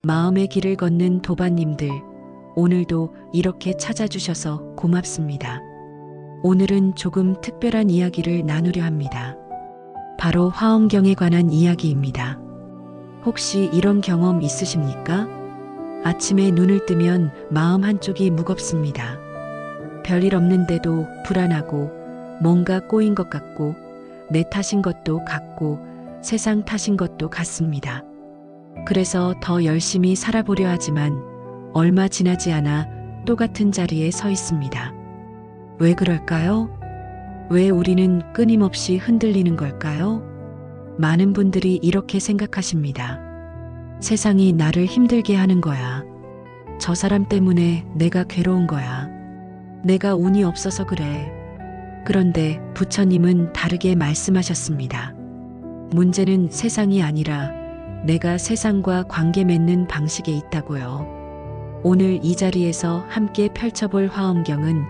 마음의 길을 걷는 도반님들, 오늘도 이렇게 찾아주셔서 고맙습니다. 오늘은 조금 특별한 이야기를 나누려 합니다. 바로 화엄경에 관한 이야기입니다. 혹시 이런 경험 있으십니까? 아침에 눈을 뜨면 마음 한쪽이 무겁습니다. 별일 없는데도 불안하고 뭔가 꼬인 것 같고 내 탓인 것도 같고 세상 탓인 것도 같습니다. 그래서 더 열심히 살아보려 하지만 얼마 지나지 않아 똑같은 자리에 서 있습니다. 왜 그럴까요? 왜 우리는 끊임없이 흔들리는 걸까요? 많은 분들이 이렇게 생각하십니다. 세상이 나를 힘들게 하는 거야. 저 사람 때문에 내가 괴로운 거야. 내가 운이 없어서 그래. 그런데 부처님은 다르게 말씀하셨습니다. 문제는 세상이 아니라 내가 세상과 관계 맺는 방식에 있다고요. 오늘 이 자리에서 함께 펼쳐볼 화엄경은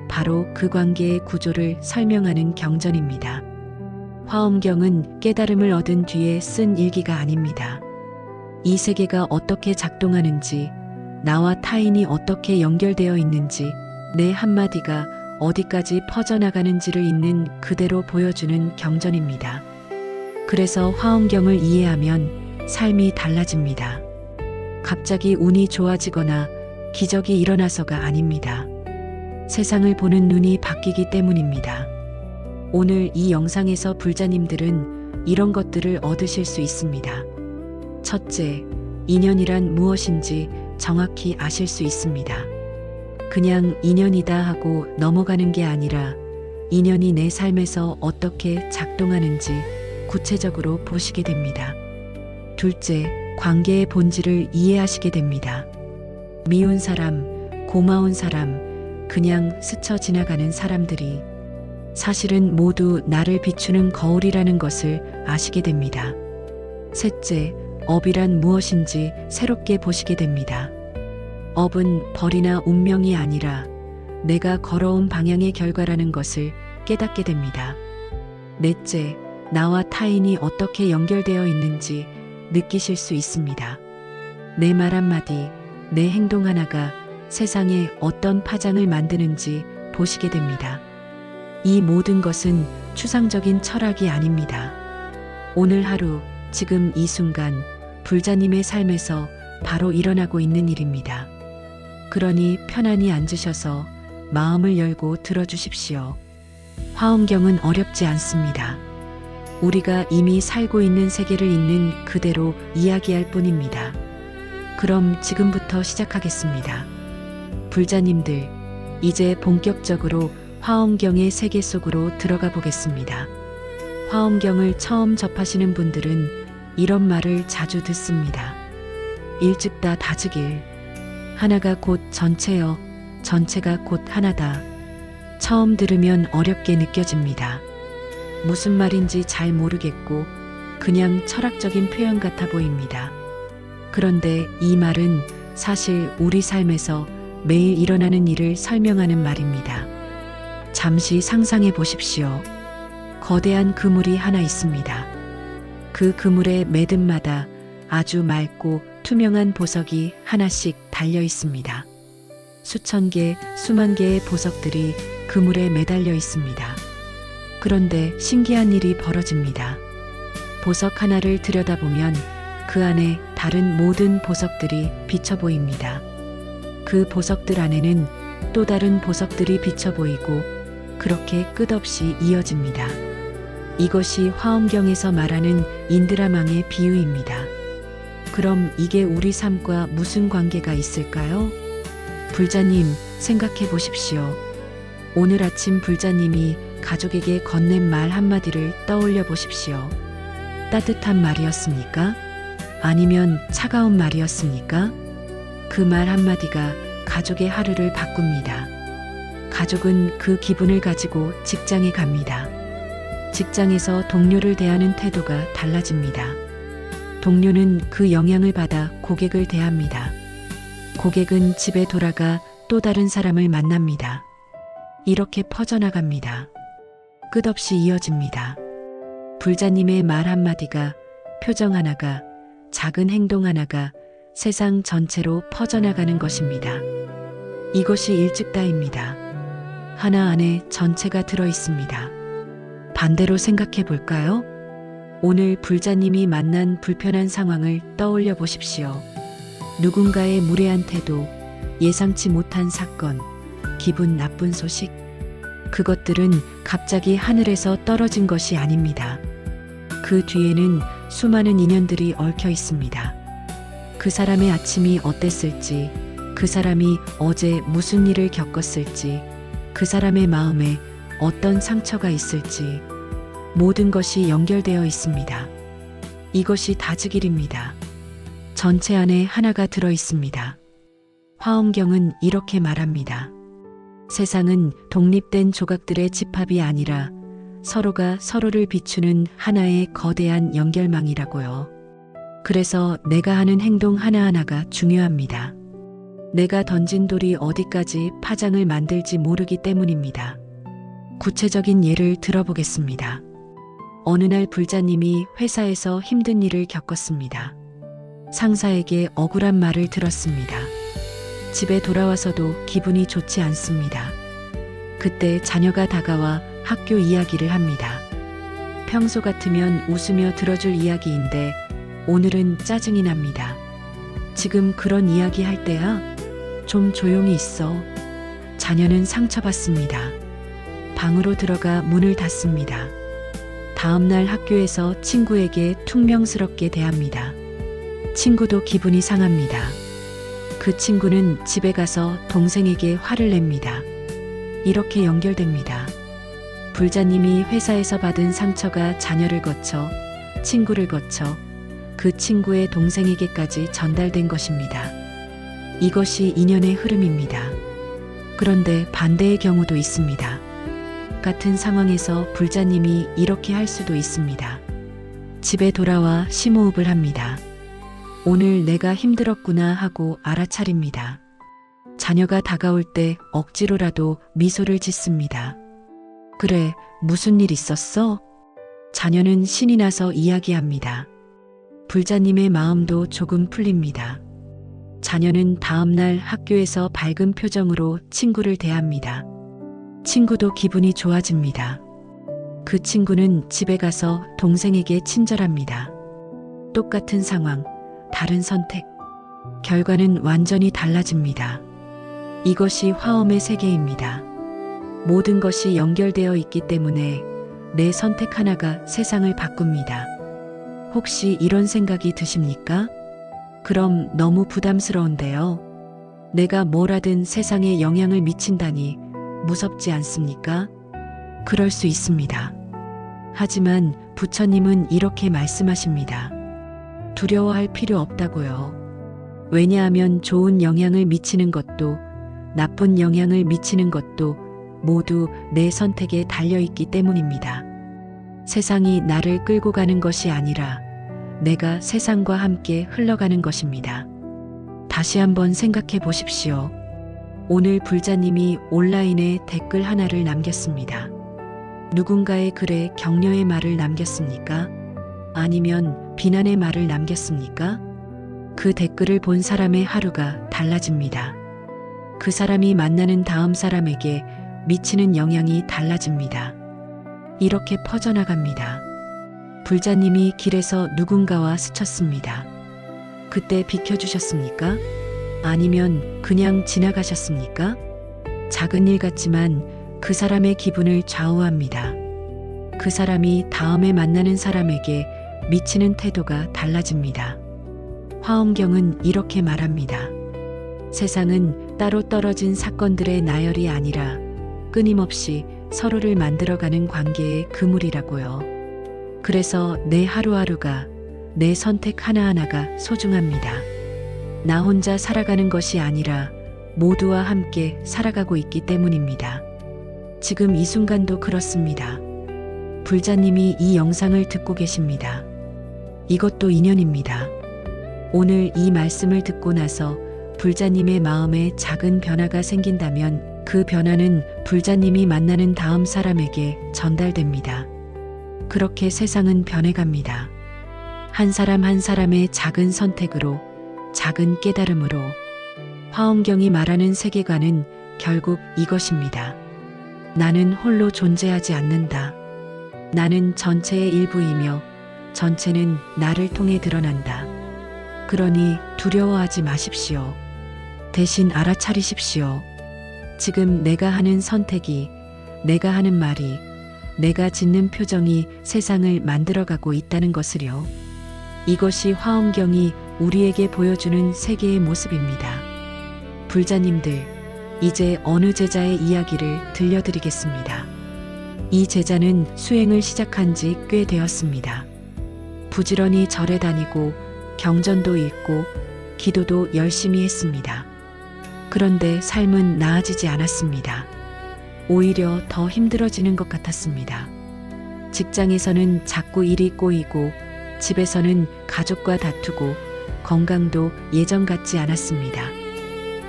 바로 그 관계의 구조를 설명하는 경전입니다. 화엄경은 깨달음을 얻은 뒤에 쓴 일기가 아닙니다. 이 세계가 어떻게 작동하는지, 나와 타인이 어떻게 연결되어 있는지, 내 한마디가 어디까지 퍼져나가는지를 있는 그대로 보여주는 경전입니다. 그래서 화엄경을 이해하면 삶이 달라집니다. 갑자기 운이 좋아지거나 기적이 일어나서가 아닙니다. 세상을 보는 눈이 바뀌기 때문입니다. 오늘 이 영상에서 불자님들은 이런 것들을 얻으실 수 있습니다. 첫째, 인연이란 무엇인지 정확히 아실 수 있습니다. 그냥 인연이다 하고 넘어가는 게 아니라 인연이 내 삶에서 어떻게 작동하는지 구체적으로 보시게 됩니다. 둘째, 관계의 본질을 이해하시게 됩니다. 미운 사람, 고마운 사람, 그냥 스쳐 지나가는 사람들이 사실은 모두 나를 비추는 거울이라는 것을 아시게 됩니다. 셋째, 업이란 무엇인지 새롭게 보시게 됩니다. 업은 벌이나 운명이 아니라 내가 걸어온 방향의 결과라는 것을 깨닫게 됩니다. 넷째, 나와 타인이 어떻게 연결되어 있는지 느끼실 수 있습니다. 내 말 한마디, 내 행동 하나가 세상에 어떤 파장을 만드는지 보시게 됩니다. 이 모든 것은 추상적인 철학이 아닙니다. 오늘 하루, 지금 이 순간, 불자님의 삶에서 바로 일어나고 있는 일입니다. 그러니 편안히 앉으셔서 마음을 열고 들어주십시오. 화엄경은 어렵지 않습니다. 우리가 이미 살고 있는 세계를 있는 그대로 이야기할 뿐입니다. 그럼 지금부터 시작하겠습니다. 불자님들, 이제 본격적으로 화엄경의 세계 속으로 들어가 보겠습니다. 화엄경을 처음 접하시는 분들은 이런 말을 자주 듣습니다. 일즉다 다즉일. 하나가 곧 전체여, 전체가 곧 하나다. 처음 들으면 어렵게 느껴집니다. 무슨 말인지 잘 모르겠고 그냥 철학적인 표현 같아 보입니다. 그런데 이 말은 사실 우리 삶에서 매일 일어나는 일을 설명하는 말입니다. 잠시 상상해 보십시오. 거대한 그물이 하나 있습니다. 그 그물의 매듭마다 아주 맑고 투명한 보석이 하나씩 달려 있습니다. 수천 개, 수만 개의 보석들이 그물에 매달려 있습니다. 그런데 신기한 일이 벌어집니다. 보석 하나를 들여다보면 그 안에 다른 모든 보석들이 비쳐 보입니다. 그 보석들 안에는 또 다른 보석들이 비쳐 보이고 그렇게 끝없이 이어집니다. 이것이 화엄경에서 말하는 인드라망의 비유입니다. 그럼 이게 우리 삶과 무슨 관계가 있을까요? 불자님, 생각해 보십시오. 오늘 아침 불자님이 가족에게 건넨 말 한마디를 떠올려 보십시오. 따뜻한 말이었습니까? 아니면 차가운 말이었습니까? 그 말 한마디가 가족의 하루를 바꿉니다. 가족은 그 기분을 가지고 직장에 갑니다. 직장에서 동료를 대하는 태도가 달라집니다. 동료는 그 영향을 받아 고객을 대합니다. 고객은 집에 돌아가 또 다른 사람을 만납니다. 이렇게 퍼져나갑니다. 끝없이 이어집니다. 불자님의 말 한마디가, 표정 하나가, 작은 행동 하나가 세상 전체로 퍼져나가는 것입니다. 이것이 일찍다입니다. 하나 안에 전체가 들어 있습니다. 반대로 생각해 볼까요? 오늘 불자님이 만난 불편한 상황을 떠올려 보십시오. 누군가의 무례한 태도, 예상치 못한 사건, 기분 나쁜 소식. 그것들은 갑자기 하늘에서 떨어진 것이 아닙니다. 그 뒤에는 수많은 인연들이 얽혀 있습니다. 그 사람의 아침이 어땠을지, 그 사람이 어제 무슨 일을 겪었을지, 그 사람의 마음에 어떤 상처가 있을지, 모든 것이 연결되어 있습니다. 이것이 다즈길입니다. 전체 안에 하나가 들어 있습니다. 화엄경은 이렇게 말합니다. 세상은 독립된 조각들의 집합이 아니라 서로가 서로를 비추는 하나의 거대한 연결망이라고요. 그래서 내가 하는 행동 하나하나가 중요합니다. 내가 던진 돌이 어디까지 파장을 만들지 모르기 때문입니다. 구체적인 예를 들어보겠습니다. 어느 날 불자님이 회사에서 힘든 일을 겪었습니다. 상사에게 억울한 말을 들었습니다. 집에 돌아와서도 기분이 좋지 않습니다. 그때 자녀가 다가와 학교 이야기를 합니다. 평소 같으면 웃으며 들어줄 이야기인데 오늘은 짜증이 납니다. 지금 그런 이야기 할 때야? 좀 조용히 있어. 자녀는 상처받습니다. 방으로 들어가 문을 닫습니다. 다음 날 학교에서 친구에게 퉁명스럽게 대합니다. 친구도 기분이 상합니다. 그 친구는 집에 가서 동생에게 화를 냅니다. 이렇게 연결됩니다. 불자님이 회사에서 받은 상처가 자녀를 거쳐, 친구를 거쳐, 그 친구의 동생에게까지 전달된 것입니다. 이것이 인연의 흐름입니다. 그런데 반대의 경우도 있습니다. 같은 상황에서 불자님이 이렇게 할 수도 있습니다. 집에 돌아와 심호흡을 합니다. 오늘 내가 힘들었구나 하고 알아차립니다. 자녀가 다가올 때 억지로라도 미소를 짓습니다. 그래, 무슨 일 있었어? 자녀는 신이 나서 이야기합니다. 불자님의 마음도 조금 풀립니다. 자녀는 다음 날 학교에서 밝은 표정으로 친구를 대합니다. 친구도 기분이 좋아집니다. 그 친구는 집에 가서 동생에게 친절합니다. 똑같은 상황, 다른 선택. 결과는 완전히 달라집니다. 이것이 화엄의 세계입니다. 모든 것이 연결되어 있기 때문에 내 선택 하나가 세상을 바꿉니다. 혹시 이런 생각이 드십니까? 그럼 너무 부담스러운데요. 내가 뭘 하든 세상에 영향을 미친다니 무섭지 않습니까? 그럴 수 있습니다. 하지만 부처님은 이렇게 말씀하십니다. 두려워할 필요 없다고요. 왜냐하면 좋은 영향을 미치는 것도 나쁜 영향을 미치는 것도 모두 내 선택에 달려있기 때문입니다. 세상이 나를 끌고 가는 것이 아니라 내가 세상과 함께 흘러가는 것입니다. 다시 한번 생각해 보십시오. 오늘 불자님이 온라인에 댓글 하나를 남겼습니다. 누군가의 글에 격려의 말을 남겼습니까? 아니면 비난의 말을 남겼습니까? 그 댓글을 본 사람의 하루가 달라집니다. 그 사람이 만나는 다음 사람에게 미치는 영향이 달라집니다. 이렇게 퍼져나갑니다. 불자님이 길에서 누군가와 스쳤습니다. 그때 비켜주셨습니까? 아니면 그냥 지나가셨습니까? 작은 일 같지만 그 사람의 기분을 좌우합니다. 그 사람이 다음에 만나는 사람에게 미치는 태도가 달라집니다. 화엄경은 이렇게 말합니다. 세상은 따로 떨어진 사건들의 나열이 아니라 끊임없이 서로를 만들어가는 관계의 그물이라고요. 그래서 내 하루하루가, 내 선택 하나하나가 소중합니다. 나 혼자 살아가는 것이 아니라 모두와 함께 살아가고 있기 때문입니다. 지금 이 순간도 그렇습니다. 불자님이 이 영상을 듣고 계십니다. 이것도 인연입니다. 오늘 이 말씀을 듣고 나서 불자님의 마음에 작은 변화가 생긴다면 그 변화는 불자님이 만나는 다음 사람에게 전달됩니다. 그렇게 세상은 변해갑니다. 한 사람 한 사람의 작은 선택으로 작은 깨달음으로. 화엄경이 말하는 세계관은 결국 이것입니다. 나는 홀로 존재하지 않는다. 나는 전체의 일부이며 전체는 나를 통해 드러난다. 그러니 두려워하지 마십시오. 대신 알아차리십시오. 지금 내가 하는 선택이, 내가 하는 말이, 내가 짓는 표정이 세상을 만들어가고 있다는 것을요. 이것이 화엄경이 우리에게 보여주는 세계의 모습입니다. 불자님들, 이제 어느 제자의 이야기를 들려드리겠습니다. 이 제자는 수행을 시작한 지 꽤 되었습니다. 부지런히 절에 다니고 경전도 읽고 기도도 열심히 했습니다. 그런데 삶은 나아지지 않았습니다. 오히려 더 힘들어지는 것 같았습니다. 직장에서는 자꾸 일이 꼬이고 집에서는 가족과 다투고 건강도 예전 같지 않았습니다.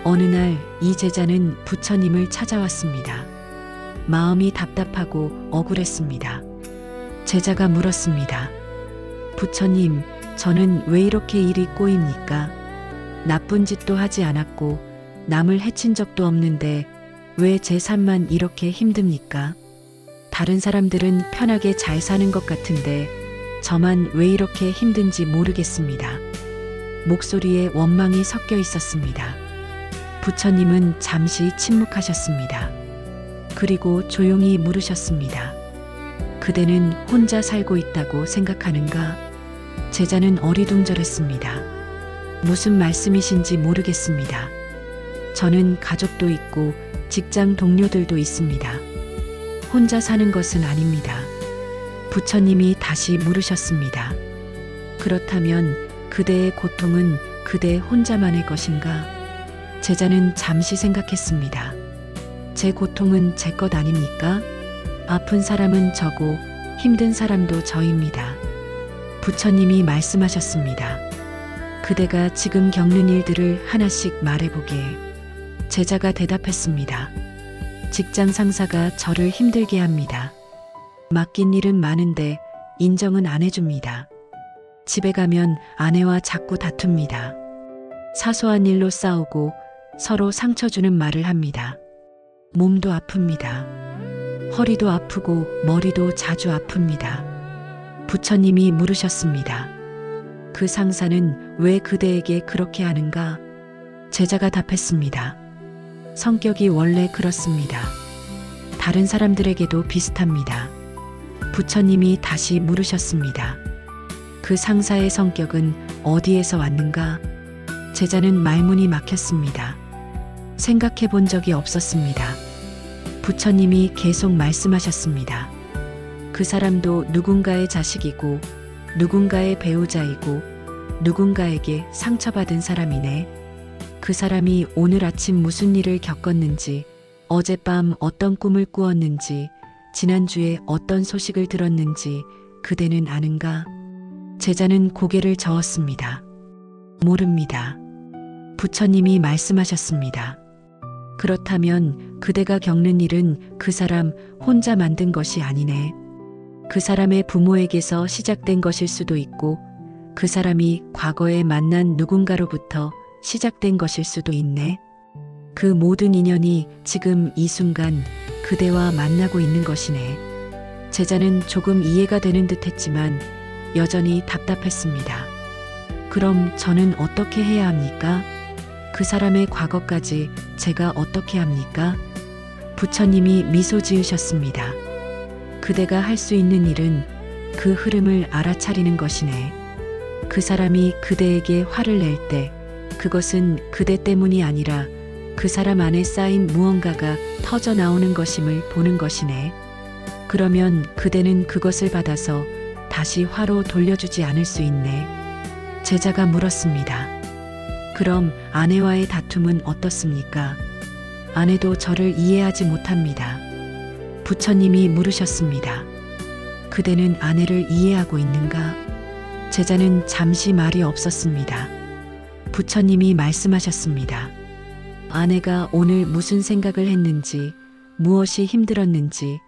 어느 날 이 제자는 부처님을 찾아왔습니다. 마음이 답답하고 억울했습니다. 제자가 물었습니다. 부처님, 저는 왜 이렇게 일이 꼬입니까? 나쁜 짓도 하지 않았고 남을 해친 적도 없는데 왜 제 삶만 이렇게 힘듭니까? 다른 사람들은 편하게 잘 사는 것 같은데 저만 왜 이렇게 힘든지 모르겠습니다. 목소리에 원망이 섞여 있었습니다. 부처님은 잠시 침묵하셨습니다. 그리고 조용히 물으셨습니다. 그대는 혼자 살고 있다고 생각하는가? 제자는 어리둥절했습니다. 무슨 말씀이신지 모르겠습니다. 저는 가족도 있고 직장 동료들도 있습니다. 혼자 사는 것은 아닙니다. 부처님이 다시 물으셨습니다. 그렇다면 그대의 고통은 그대 혼자만의 것인가? 제자는 잠시 생각했습니다. 제 고통은 제 것 아닙니까? 아픈 사람은 저고 힘든 사람도 저입니다. 부처님이 말씀하셨습니다. 그대가 지금 겪는 일들을 하나씩 말해보게. 제자가 대답했습니다. 직장 상사가 저를 힘들게 합니다. 맡긴 일은 많은데 인정은 안 해줍니다. 집에 가면 아내와 자꾸 다툽니다. 사소한 일로 싸우고 서로 상처 주는 말을 합니다. 몸도 아픕니다. 허리도 아프고 머리도 자주 아픕니다. 부처님이 물으셨습니다. 그 상사는 왜 그대에게 그렇게 하는가? 제자가 답했습니다. 성격이 원래 그렇습니다. 다른 사람들에게도 비슷합니다. 부처님이 다시 물으셨습니다. 그 상사의 성격은 어디에서 왔는가? 제자는 말문이 막혔습니다. 생각해 본 적이 없었습니다. 부처님이 계속 말씀하셨습니다. 그 사람도 누군가의 자식이고 누군가의 배우자이고 누군가에게 상처받은 사람이네. 그 사람이 오늘 아침 무슨 일을 겪었는지, 어젯밤 어떤 꿈을 꾸었는지, 지난주에 어떤 소식을 들었는지 그대는 아는가? 제자는 고개를 저었습니다. 모릅니다. 부처님이 말씀하셨습니다. 그렇다면 그대가 겪는 일은 그 사람 혼자 만든 것이 아니네. 그 사람의 부모에게서 시작된 것일 수도 있고 그 사람이 과거에 만난 누군가로부터 시작된 것일 수도 있네. 그 모든 인연이 지금 이 순간 그대와 만나고 있는 것이네. 제자는 조금 이해가 되는 듯 했지만 여전히 답답했습니다. 그럼 저는 어떻게 해야 합니까? 그 사람의 과거까지 제가 어떻게 합니까? 부처님이 미소 지으셨습니다. 그대가 할 수 있는 일은 그 흐름을 알아차리는 것이네. 그 사람이 그대에게 화를 낼 때 그것은 그대 때문이 아니라 그 사람 안에 쌓인 무언가가 터져 나오는 것임을 보는 것이네. 그러면 그대는 그것을 받아서 다시 화로 돌려주지 않을 수 있네. 제자가 물었습니다. 그럼 아내와의 다툼은 어떻습니까? 아내도 저를 이해하지 못합니다. 부처님이 물으셨습니다. 그대는 아내를 이해하고 있는가? 제자는 잠시 말이 없었습니다. 부처님이 말씀하셨습니다. 아내가 오늘 무슨 생각을 했는지, 무엇이 힘들었는지,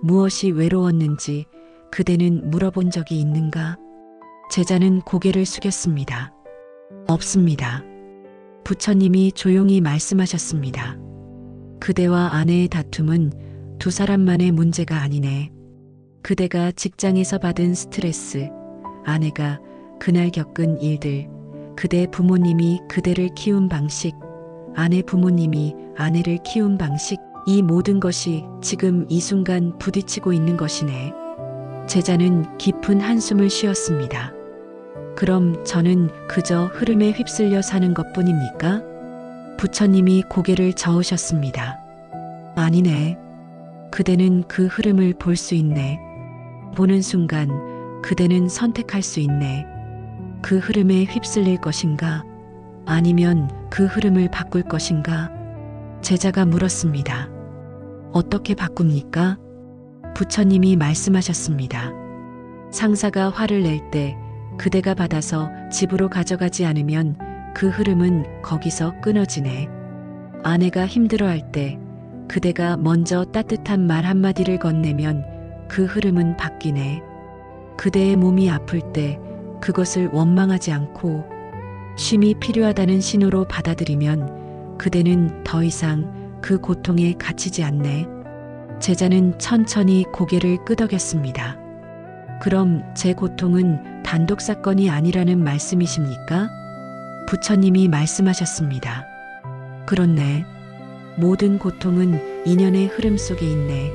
무엇이 외로웠는지 그대는 물어본 적이 있는가? 제자는 고개를 숙였습니다. 없습니다. 부처님이 조용히 말씀하셨습니다. 그대와 아내의 다툼은 두 사람만의 문제가 아니네. 그대가 직장에서 받은 스트레스, 아내가 그날 겪은 일들, 그대 부모님이 그대를 키운 방식, 아내 부모님이 아내를 키운 방식, 이 모든 것이 지금 이 순간 부딪히고 있는 것이네. 제자는 깊은 한숨을 쉬었습니다. 그럼 저는 그저 흐름에 휩쓸려 사는 것뿐입니까? 부처님이 고개를 저으셨습니다. 아니네. 그대는 그 흐름을 볼 수 있네. 보는 순간 그대는 선택할 수 있네. 그 흐름에 휩쓸릴 것인가? 아니면 그 흐름을 바꿀 것인가? 제자가 물었습니다. 어떻게 바꿉니까? 부처님이 말씀하셨습니다. 상사가 화를 낼 때 그대가 받아서 집으로 가져가지 않으면 그 흐름은 거기서 끊어지네. 아내가 힘들어할 때 그대가 먼저 따뜻한 말 한마디를 건네면 그 흐름은 바뀌네. 그대의 몸이 아플 때 그것을 원망하지 않고 쉼이 필요하다는 신호로 받아들이면 그대는 더 이상 그 고통에 갇히지 않네. 제자는 천천히 고개를 끄덕였습니다. 그럼 제 고통은 단독 사건이 아니라는 말씀이십니까? 부처님이 말씀하셨습니다. 그렇네. 모든 고통은 인연의 흐름 속에 있네.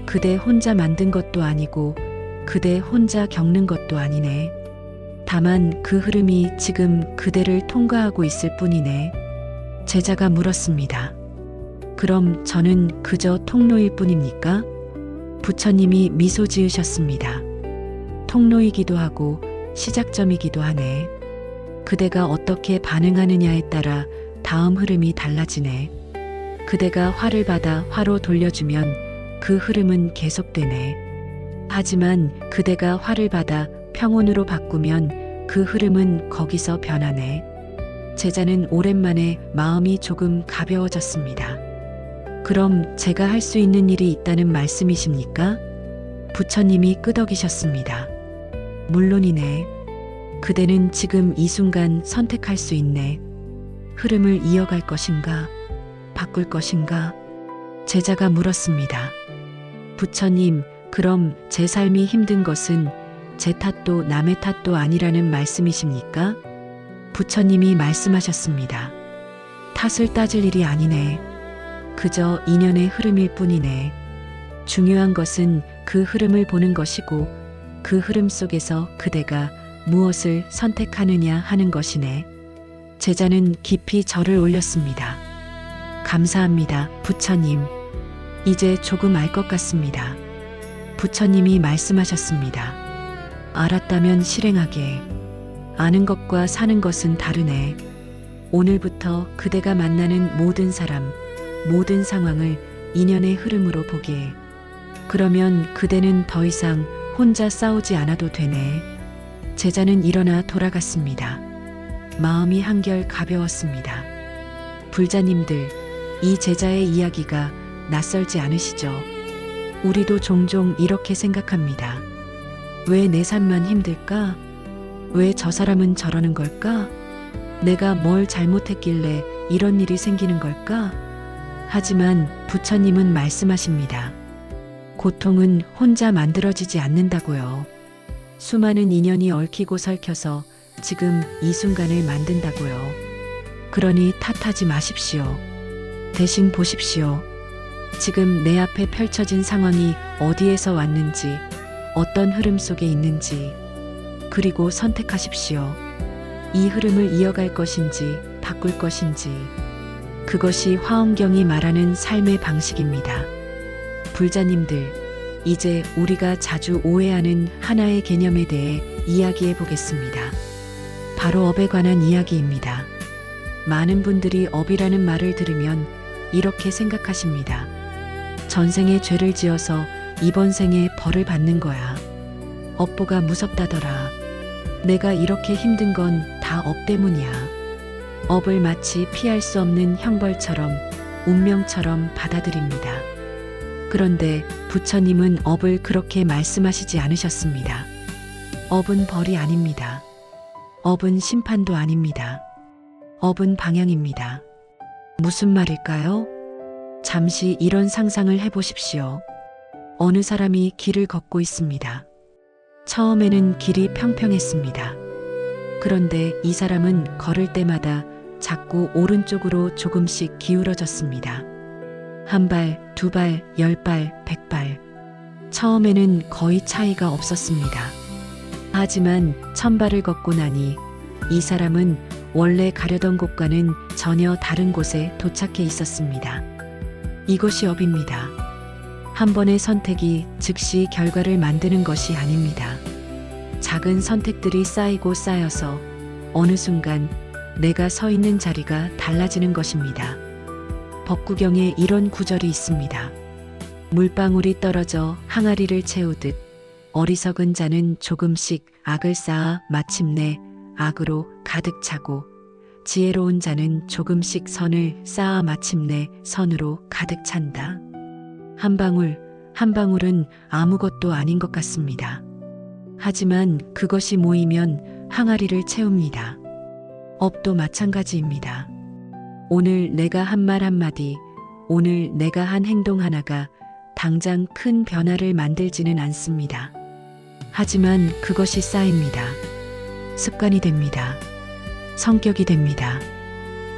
그대 혼자 만든 것도 아니고 그대 혼자 겪는 것도 아니네. 다만 그 흐름이 지금 그대를 통과하고 있을 뿐이네. 제자가 물었습니다. 그럼 저는 그저 통로일 뿐입니까? 부처님이 미소 지으셨습니다. 통로이기도 하고 시작점이기도 하네. 그대가 어떻게 반응하느냐에 따라 다음 흐름이 달라지네. 그대가 화를 받아 화로 돌려주면 그 흐름은 계속되네. 하지만 그대가 화를 받아 평온으로 바꾸면 그 흐름은 거기서 변하네. 제자는 오랜만에 마음이 조금 가벼워졌습니다. 그럼 제가 할 수 있는 일이 있다는 말씀이십니까? 부처님이 끄덕이셨습니다. 물론이네. 그대는 지금 이 순간 선택할 수 있네. 흐름을 이어갈 것인가? 바꿀 것인가? 제자가 물었습니다. 부처님, 그럼 제 삶이 힘든 것은 제 탓도 남의 탓도 아니라는 말씀이십니까? 부처님이 말씀하셨습니다. 탓을 따질 일이 아니네. 그저 인연의 흐름일 뿐이네. 중요한 것은 그 흐름을 보는 것이고 그 흐름 속에서 그대가 무엇을 선택하느냐 하는 것이네. 제자는 깊이 절을 올렸습니다. 감사합니다, 부처님. 이제 조금 알 것 같습니다. 부처님이 말씀하셨습니다. 알았다면 실행하게. 아는 것과 사는 것은 다르네. 오늘부터 그대가 만나는 모든 사람, 모든 상황을 인연의 흐름으로 보게 해. 그러면 그대는 더 이상 혼자 싸우지 않아도 되네. 제자는 일어나 돌아갔습니다. 마음이 한결 가벼웠습니다. 불자님들, 이 제자의 이야기가 낯설지 않으시죠? 우리도 종종 이렇게 생각합니다. 왜 내 삶만 힘들까? 왜 저 사람은 저러는 걸까? 내가 뭘 잘못했길래 이런 일이 생기는 걸까? 하지만 부처님은 말씀하십니다. 고통은 혼자 만들어지지 않는다고요. 수많은 인연이 얽히고 설켜서 지금 이 순간을 만든다고요. 그러니 탓하지 마십시오. 대신 보십시오. 지금 내 앞에 펼쳐진 상황이 어디에서 왔는지, 어떤 흐름 속에 있는지, 그리고 선택하십시오. 이 흐름을 이어갈 것인지, 바꿀 것인지. 그것이 화엄경이 말하는 삶의 방식입니다. 불자님들, 이제 우리가 자주 오해하는 하나의 개념에 대해 이야기해 보겠습니다. 바로 업에 관한 이야기입니다. 많은 분들이 업이라는 말을 들으면 이렇게 생각하십니다. 전생에 죄를 지어서 이번 생에 벌을 받는 거야. 업보가 무섭다더라. 내가 이렇게 힘든 건 다 업 때문이야. 업을 마치 피할 수 없는 형벌처럼, 운명처럼 받아들입니다. 그런데 부처님은 업을 그렇게 말씀하시지 않으셨습니다. 업은 벌이 아닙니다. 업은 심판도 아닙니다. 업은 방향입니다. 무슨 말일까요? 잠시 이런 상상을 해보십시오. 어느 사람이 길을 걷고 있습니다. 처음에는 길이 평평했습니다. 그런데 이 사람은 걸을 때마다 자꾸 오른쪽으로 조금씩 기울어졌습니다. 한 발, 두 발, 10발, 100발. 처음에는 거의 차이가 없었습니다. 하지만 1000발을 걷고 나니 이 사람은 원래 가려던 곳과는 전혀 다른 곳에 도착해 있었습니다. 이것이 업입니다. 한 번의 선택이 즉시 결과를 만드는 것이 아닙니다. 작은 선택들이 쌓이고 쌓여서 어느 순간 내가 서 있는 자리가 달라지는 것입니다. 법구경에 이런 구절이 있습니다. 물방울이 떨어져 항아리를 채우듯 어리석은 자는 조금씩 악을 쌓아 마침내 악으로 가득 차고 지혜로운 자는 조금씩 선을 쌓아 마침내 선으로 가득 찬다. 한 방울, 한 방울은 아무것도 아닌 것 같습니다. 하지만 그것이 모이면 항아리를 채웁니다. 업도 마찬가지입니다. 오늘 내가 한 말 한마디, 오늘 내가 한 행동 하나가 당장 큰 변화를 만들지는 않습니다. 하지만 그것이 쌓입니다. 습관이 됩니다. 성격이 됩니다.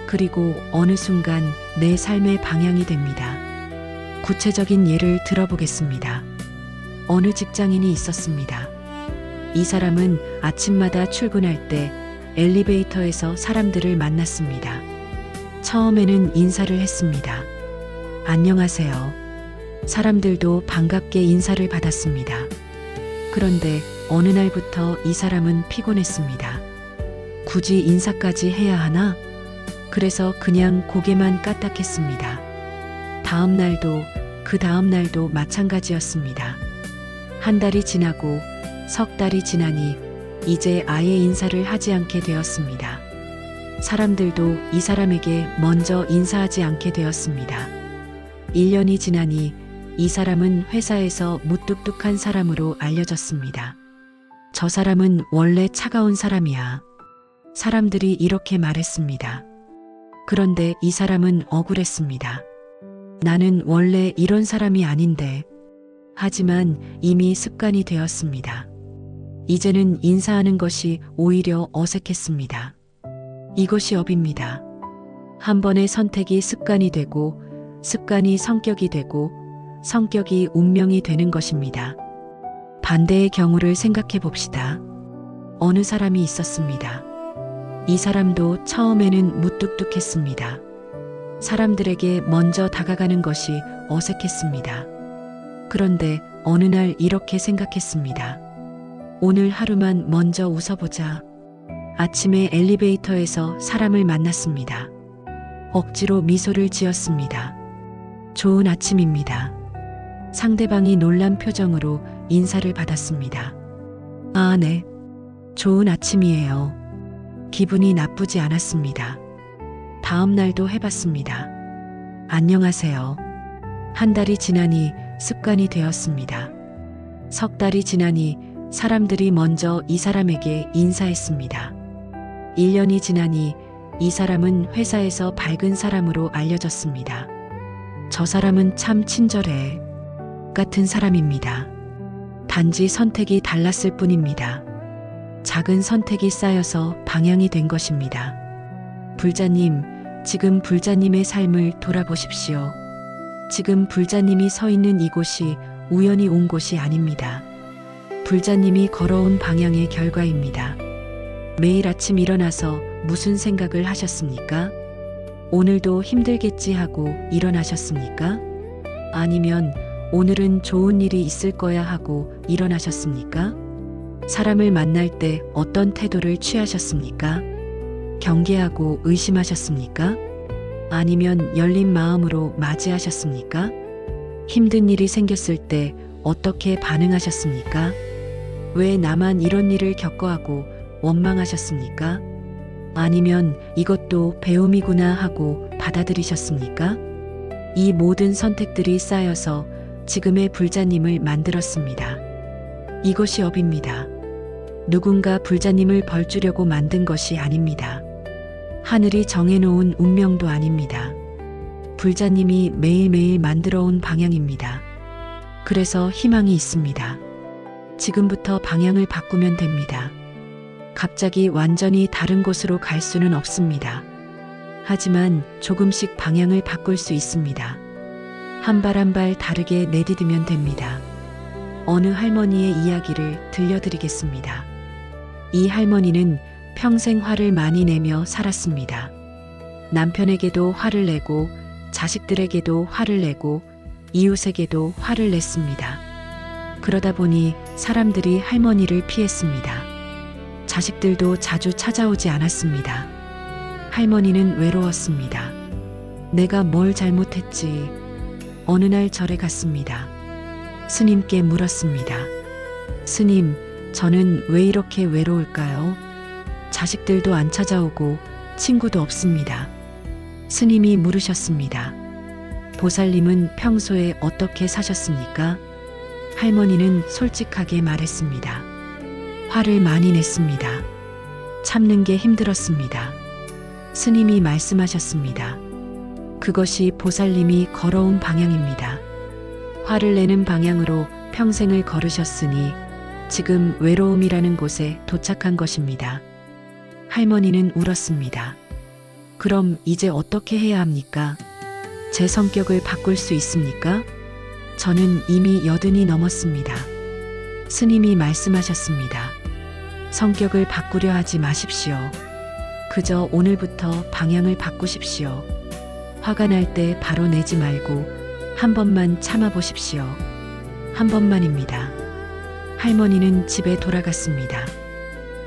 그리고 어느 순간 내 삶의 방향이 됩니다. 구체적인 예를 들어보겠습니다. 어느 직장인이 있었습니다. 이 사람은 아침마다 출근할 때 엘리베이터에서 사람들을 만났습니다. 처음에는 인사를 했습니다. 안녕하세요. 사람들도 반갑게 인사를 받았습니다. 그런데 어느 날부터 이 사람은 피곤했습니다. 굳이 인사까지 해야 하나? 그래서 그냥 고개만 까딱했습니다. 다음 날도 그 다음 날도 마찬가지였습니다. 한 달이 지나고 석 달이 지나니 이제 아예 인사를 하지 않게 되었습니다. 사람들도 이 사람에게 먼저 인사하지 않게 되었습니다. 1년이 지나니 이 사람은 회사에서 무뚝뚝한 사람으로 알려졌습니다. 저 사람은 원래 차가운 사람이야. 사람들이 이렇게 말했습니다. 그런데 이 사람은 억울했습니다. 나는 원래 이런 사람이 아닌데. 하지만 이미 습관이 되었습니다. 이제는 인사하는 것이 오히려 어색했습니다. 이것이 업입니다. 한 번의 선택이 습관이 되고 습관이 성격이 되고 성격이 운명이 되는 것입니다. 반대의 경우를 생각해 봅시다. 어느 사람이 있었습니다. 이 사람도 처음에는 무뚝뚝했습니다. 사람들에게 먼저 다가가는 것이 어색했습니다. 그런데 어느 날 이렇게 생각했습니다. 오늘 하루만 먼저 웃어보자. 아침에 엘리베이터에서 사람을 만났습니다. 억지로 미소를 지었습니다. 좋은 아침입니다. 상대방이 놀란 표정으로 인사를 받았습니다. 아, 네. 좋은 아침이에요. 기분이 나쁘지 않았습니다. 다음 날도 해봤습니다. 안녕하세요. 한 달이 지나니 습관이 되었습니다. 석 달이 지나니 사람들이 먼저 이 사람에게 인사했습니다. 1년이 지나니 이 사람은 회사에서 밝은 사람으로 알려졌습니다. 저 사람은 참 친절해. 같은 사람입니다. 단지 선택이 달랐을 뿐입니다. 작은 선택이 쌓여서 방향이 된 것입니다. 불자님, 지금 불자님의 삶을 돌아보십시오. 지금 불자님이 서 있는 이곳이 우연히 온 곳이 아닙니다. 불자님이 걸어온 방향의 결과입니다. 매일 아침 일어나서 무슨 생각을 하셨습니까? 오늘도 힘들겠지 하고 일어나셨습니까? 아니면 오늘은 좋은 일이 있을 거야 하고 일어나셨습니까? 사람을 만날 때 어떤 태도를 취하셨습니까? 경계하고 의심하셨습니까? 아니면 열린 마음으로 맞이하셨습니까? 힘든 일이 생겼을 때 어떻게 반응하셨습니까? 왜 나만 이런 일을 겪어하고 원망하셨습니까? 아니면 이것도 배움이구나 하고 받아들이셨습니까? 이 모든 선택들이 쌓여서 지금의 불자님을 만들었습니다. 이것이 업입니다. 누군가 불자님을 벌주려고 만든 것이 아닙니다. 하늘이 정해놓은 운명도 아닙니다. 불자님이 매일매일 만들어온 방향입니다. 그래서 희망이 있습니다. 지금부터 방향을 바꾸면 됩니다. 갑자기 완전히 다른 곳으로 갈 수는 없습니다. 하지만 조금씩 방향을 바꿀 수 있습니다. 한 발 한 발 다르게 내디디면 됩니다. 어느 할머니의 이야기를 들려드리겠습니다. 이 할머니는 평생 화를 많이 내며 살았습니다. 남편에게도 화를 내고 자식들에게도 화를 내고 이웃에게도 화를 냈습니다. 그러다 보니 사람들이 할머니를 피했습니다. 자식들도 자주 찾아오지 않았습니다. 할머니는 외로웠습니다. 내가 뭘 잘못했지? 어느 날 절에 갔습니다. 스님께 물었습니다. 스님, 저는 왜 이렇게 외로울까요? 자식들도 안 찾아오고 친구도 없습니다. 스님이 물으셨습니다. 보살님은 평소에 어떻게 사셨습니까? 할머니는 솔직하게 말했습니다. 화를 많이 냈습니다. 참는 게 힘들었습니다. 스님이 말씀하셨습니다. 그것이 보살님이 걸어온 방향입니다. 화를 내는 방향으로 평생을 걸으셨으니 지금 외로움이라는 곳에 도착한 것입니다. 할머니는 울었습니다. 그럼 이제 어떻게 해야 합니까? 제 성격을 바꿀 수 있습니까? 저는 이미 80이 넘었습니다. 스님이 말씀하셨습니다. 성격을 바꾸려 하지 마십시오. 그저 오늘부터 방향을 바꾸십시오. 화가 날 때 바로 내지 말고 한 번만 참아보십시오. 한 번만입니다. 할머니는 집에 돌아갔습니다.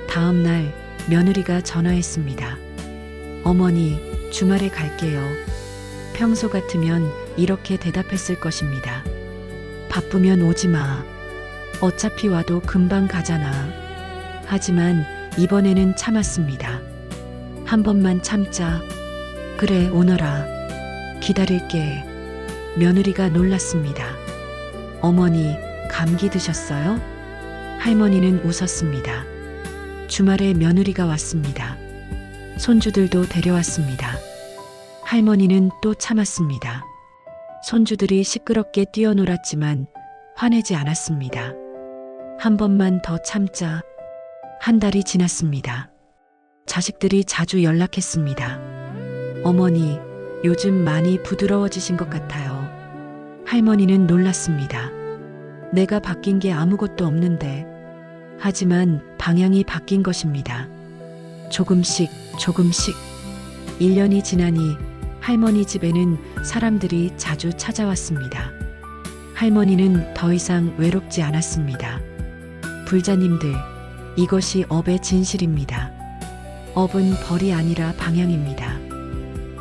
다음 날 며느리가 전화했습니다. 어머니, 주말에 갈게요. 평소 같으면 이렇게 대답했을 것입니다. 바쁘면 오지 마. 어차피 와도 금방 가잖아. 하지만 이번에는 참았습니다. 한 번만 참자. 그래, 오너라. 기다릴게. 며느리가 놀랐습니다. 어머니, 감기 드셨어요? 할머니는 웃었습니다. 주말에 며느리가 왔습니다. 손주들도 데려왔습니다. 할머니는 또 참았습니다. 손주들이 시끄럽게 뛰어놀았지만 화내지 않았습니다. 한 번만 더 참자. 한 달이 지났습니다. 자식들이 자주 연락했습니다. 어머니, 요즘 많이 부드러워지신 것 같아요. 할머니는 놀랐습니다. 내가 바뀐 게 아무것도 없는데. 하지만 방향이 바뀐 것입니다. 조금씩 조금씩. 1년이 지나니 할머니 집에는 사람들이 자주 찾아왔습니다. 할머니는 더 이상 외롭지 않았습니다. 불자님들, 이것이 업의 진실입니다. 업은 벌이 아니라 방향입니다.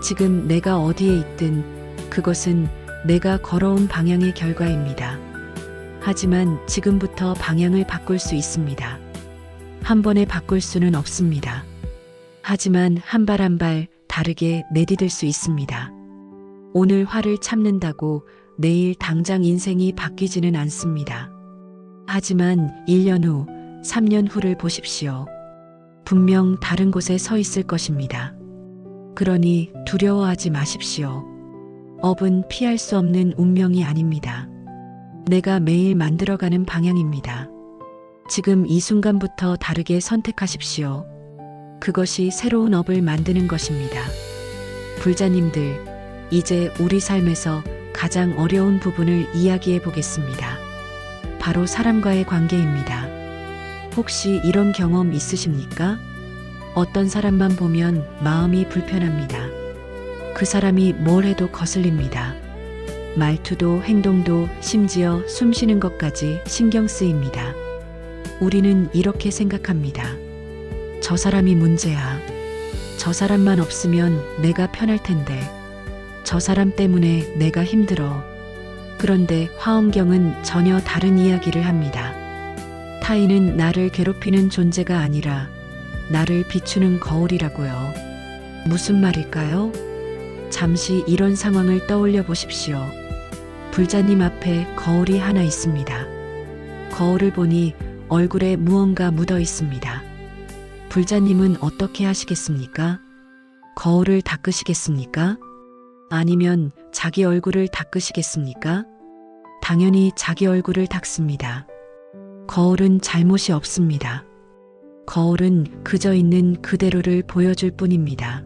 지금 내가 어디에 있든 그것은 내가 걸어온 방향의 결과입니다. 하지만 지금부터 방향을 바꿀 수 있습니다. 한 번에 바꿀 수는 없습니다. 하지만 한 발 한 발 다르게 내디딜 수 있습니다. 오늘 화를 참는다고 내일 당장 인생이 바뀌지는 않습니다. 하지만 1년 후, 3년 후를 보십시오. 분명 다른 곳에 서 있을 것입니다. 그러니 두려워하지 마십시오. 업은 피할 수 없는 운명이 아닙니다. 내가 매일 만들어가는 방향입니다. 지금 이 순간부터 다르게 선택하십시오. 그것이 새로운 업을 만드는 것입니다. 불자님들, 이제 우리 삶에서 가장 어려운 부분을 이야기해 보겠습니다. 바로 사람과의 관계입니다. 혹시 이런 경험 있으십니까? 어떤 사람만 보면 마음이 불편합니다. 그 사람이 뭘 해도 거슬립니다. 말투도 행동도 심지어 숨 쉬는 것까지 신경 쓰입니다. 우리는 이렇게 생각합니다. 저 사람이 문제야. 저 사람만 없으면 내가 편할 텐데. 저 사람 때문에 내가 힘들어. 그런데 화엄경은 전혀 다른 이야기를 합니다. 타인은 나를 괴롭히는 존재가 아니라 나를 비추는 거울이라고요. 무슨 말일까요? 잠시 이런 상황을 떠올려 보십시오. 불자님 앞에 거울이 하나 있습니다. 거울을 보니 얼굴에 무언가 묻어 있습니다. 불자님은 어떻게 하시겠습니까? 거울을 닦으시겠습니까? 아니면 자기 얼굴을 닦으시겠습니까? 당연히 자기 얼굴을 닦습니다. 거울은 잘못이 없습니다. 거울은 그저 있는 그대로를 보여줄 뿐입니다.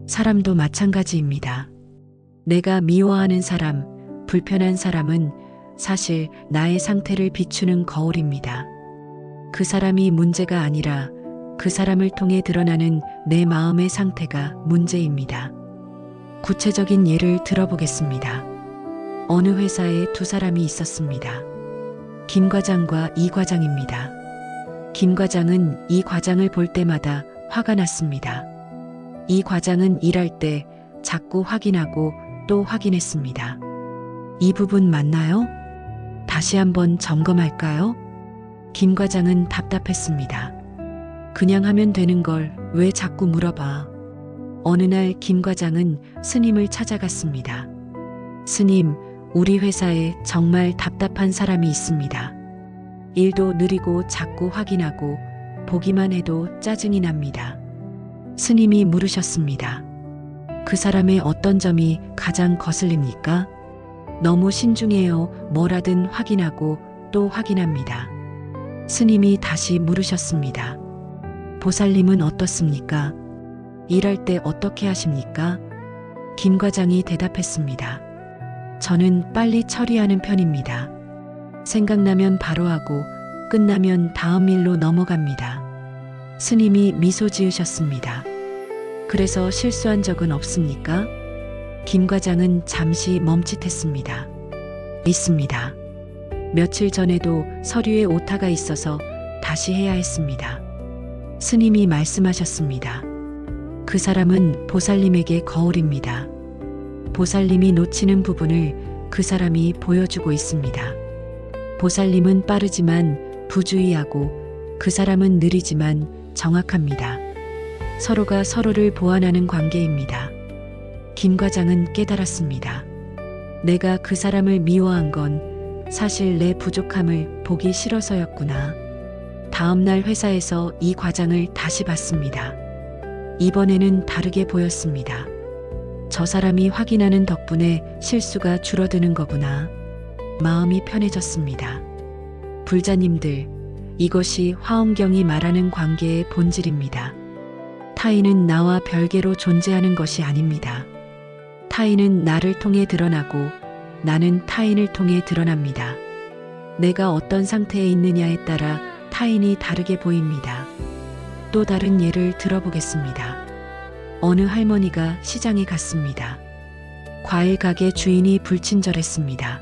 사람도 마찬가지입니다. 내가 미워하는 사람, 불편한 사람은 사실 나의 상태를 비추는 거울입니다. 그 사람이 문제가 아니라 그 사람을 통해 드러나는 내 마음의 상태가 문제입니다. 구체적인 예를 들어보겠습니다. 어느 회사에 두 사람이 있었습니다. 김 과장과 이 과장입니다. 김 과장은 이 과장을 볼 때마다 화가 났습니다. 이 과장은 일할 때 자꾸 확인하고 또 확인했습니다. 이 부분 맞나요? 다시 한번 점검할까요? 김 과장은 답답했습니다. 그냥 하면 되는 걸 왜 자꾸 물어봐? 어느 날 김 과장은 스님을 찾아갔습니다. 스님, 우리 회사에 정말 답답한 사람이 있습니다. 일도 느리고 자꾸 확인하고 보기만 해도 짜증이 납니다. 스님이 물으셨습니다. 그 사람의 어떤 점이 가장 거슬립니까? 너무 신중해요. 뭐라든 확인하고 또 확인합니다. 스님이 다시 물으셨습니다. 보살님은 어떻습니까? 일할 때 어떻게 하십니까? 김 과장이 대답했습니다. 저는 빨리 처리하는 편입니다. 생각나면 바로 하고 끝나면 다음 일로 넘어갑니다. 스님이 미소 지으셨습니다. 그래서 실수한 적은 없습니까? 김 과장은 잠시 멈칫했습니다. 있습니다. 며칠 전에도 서류에 오타가 있어서 다시 해야 했습니다. 스님이 말씀하셨습니다. 그 사람은 보살님에게 거울입니다. 보살님이 놓치는 부분을 그 사람이 보여주고 있습니다. 보살님은 빠르지만 부주의하고 그 사람은 느리지만 정확합니다. 서로가 서로를 보완하는 관계입니다. 김 과장은 깨달았습니다. 내가 그 사람을 미워한 건 사실 내 부족함을 보기 싫어서였구나. 다음 날 회사에서 이 과장을 다시 봤습니다. 이번에는 다르게 보였습니다. 저 사람이 확인하는 덕분에 실수가 줄어드는 거구나. 마음이 편해졌습니다. 불자님들, 이것이 화엄경이 말하는 관계의 본질입니다. 타인은 나와 별개로 존재하는 것이 아닙니다. 타인은 나를 통해 드러나고 나는 타인을 통해 드러납니다. 내가 어떤 상태에 있느냐에 따라 타인이 다르게 보입니다. 또 다른 예를 들어보겠습니다. 어느 할머니가 시장에 갔습니다. 과일 가게 주인이 불친절했습니다.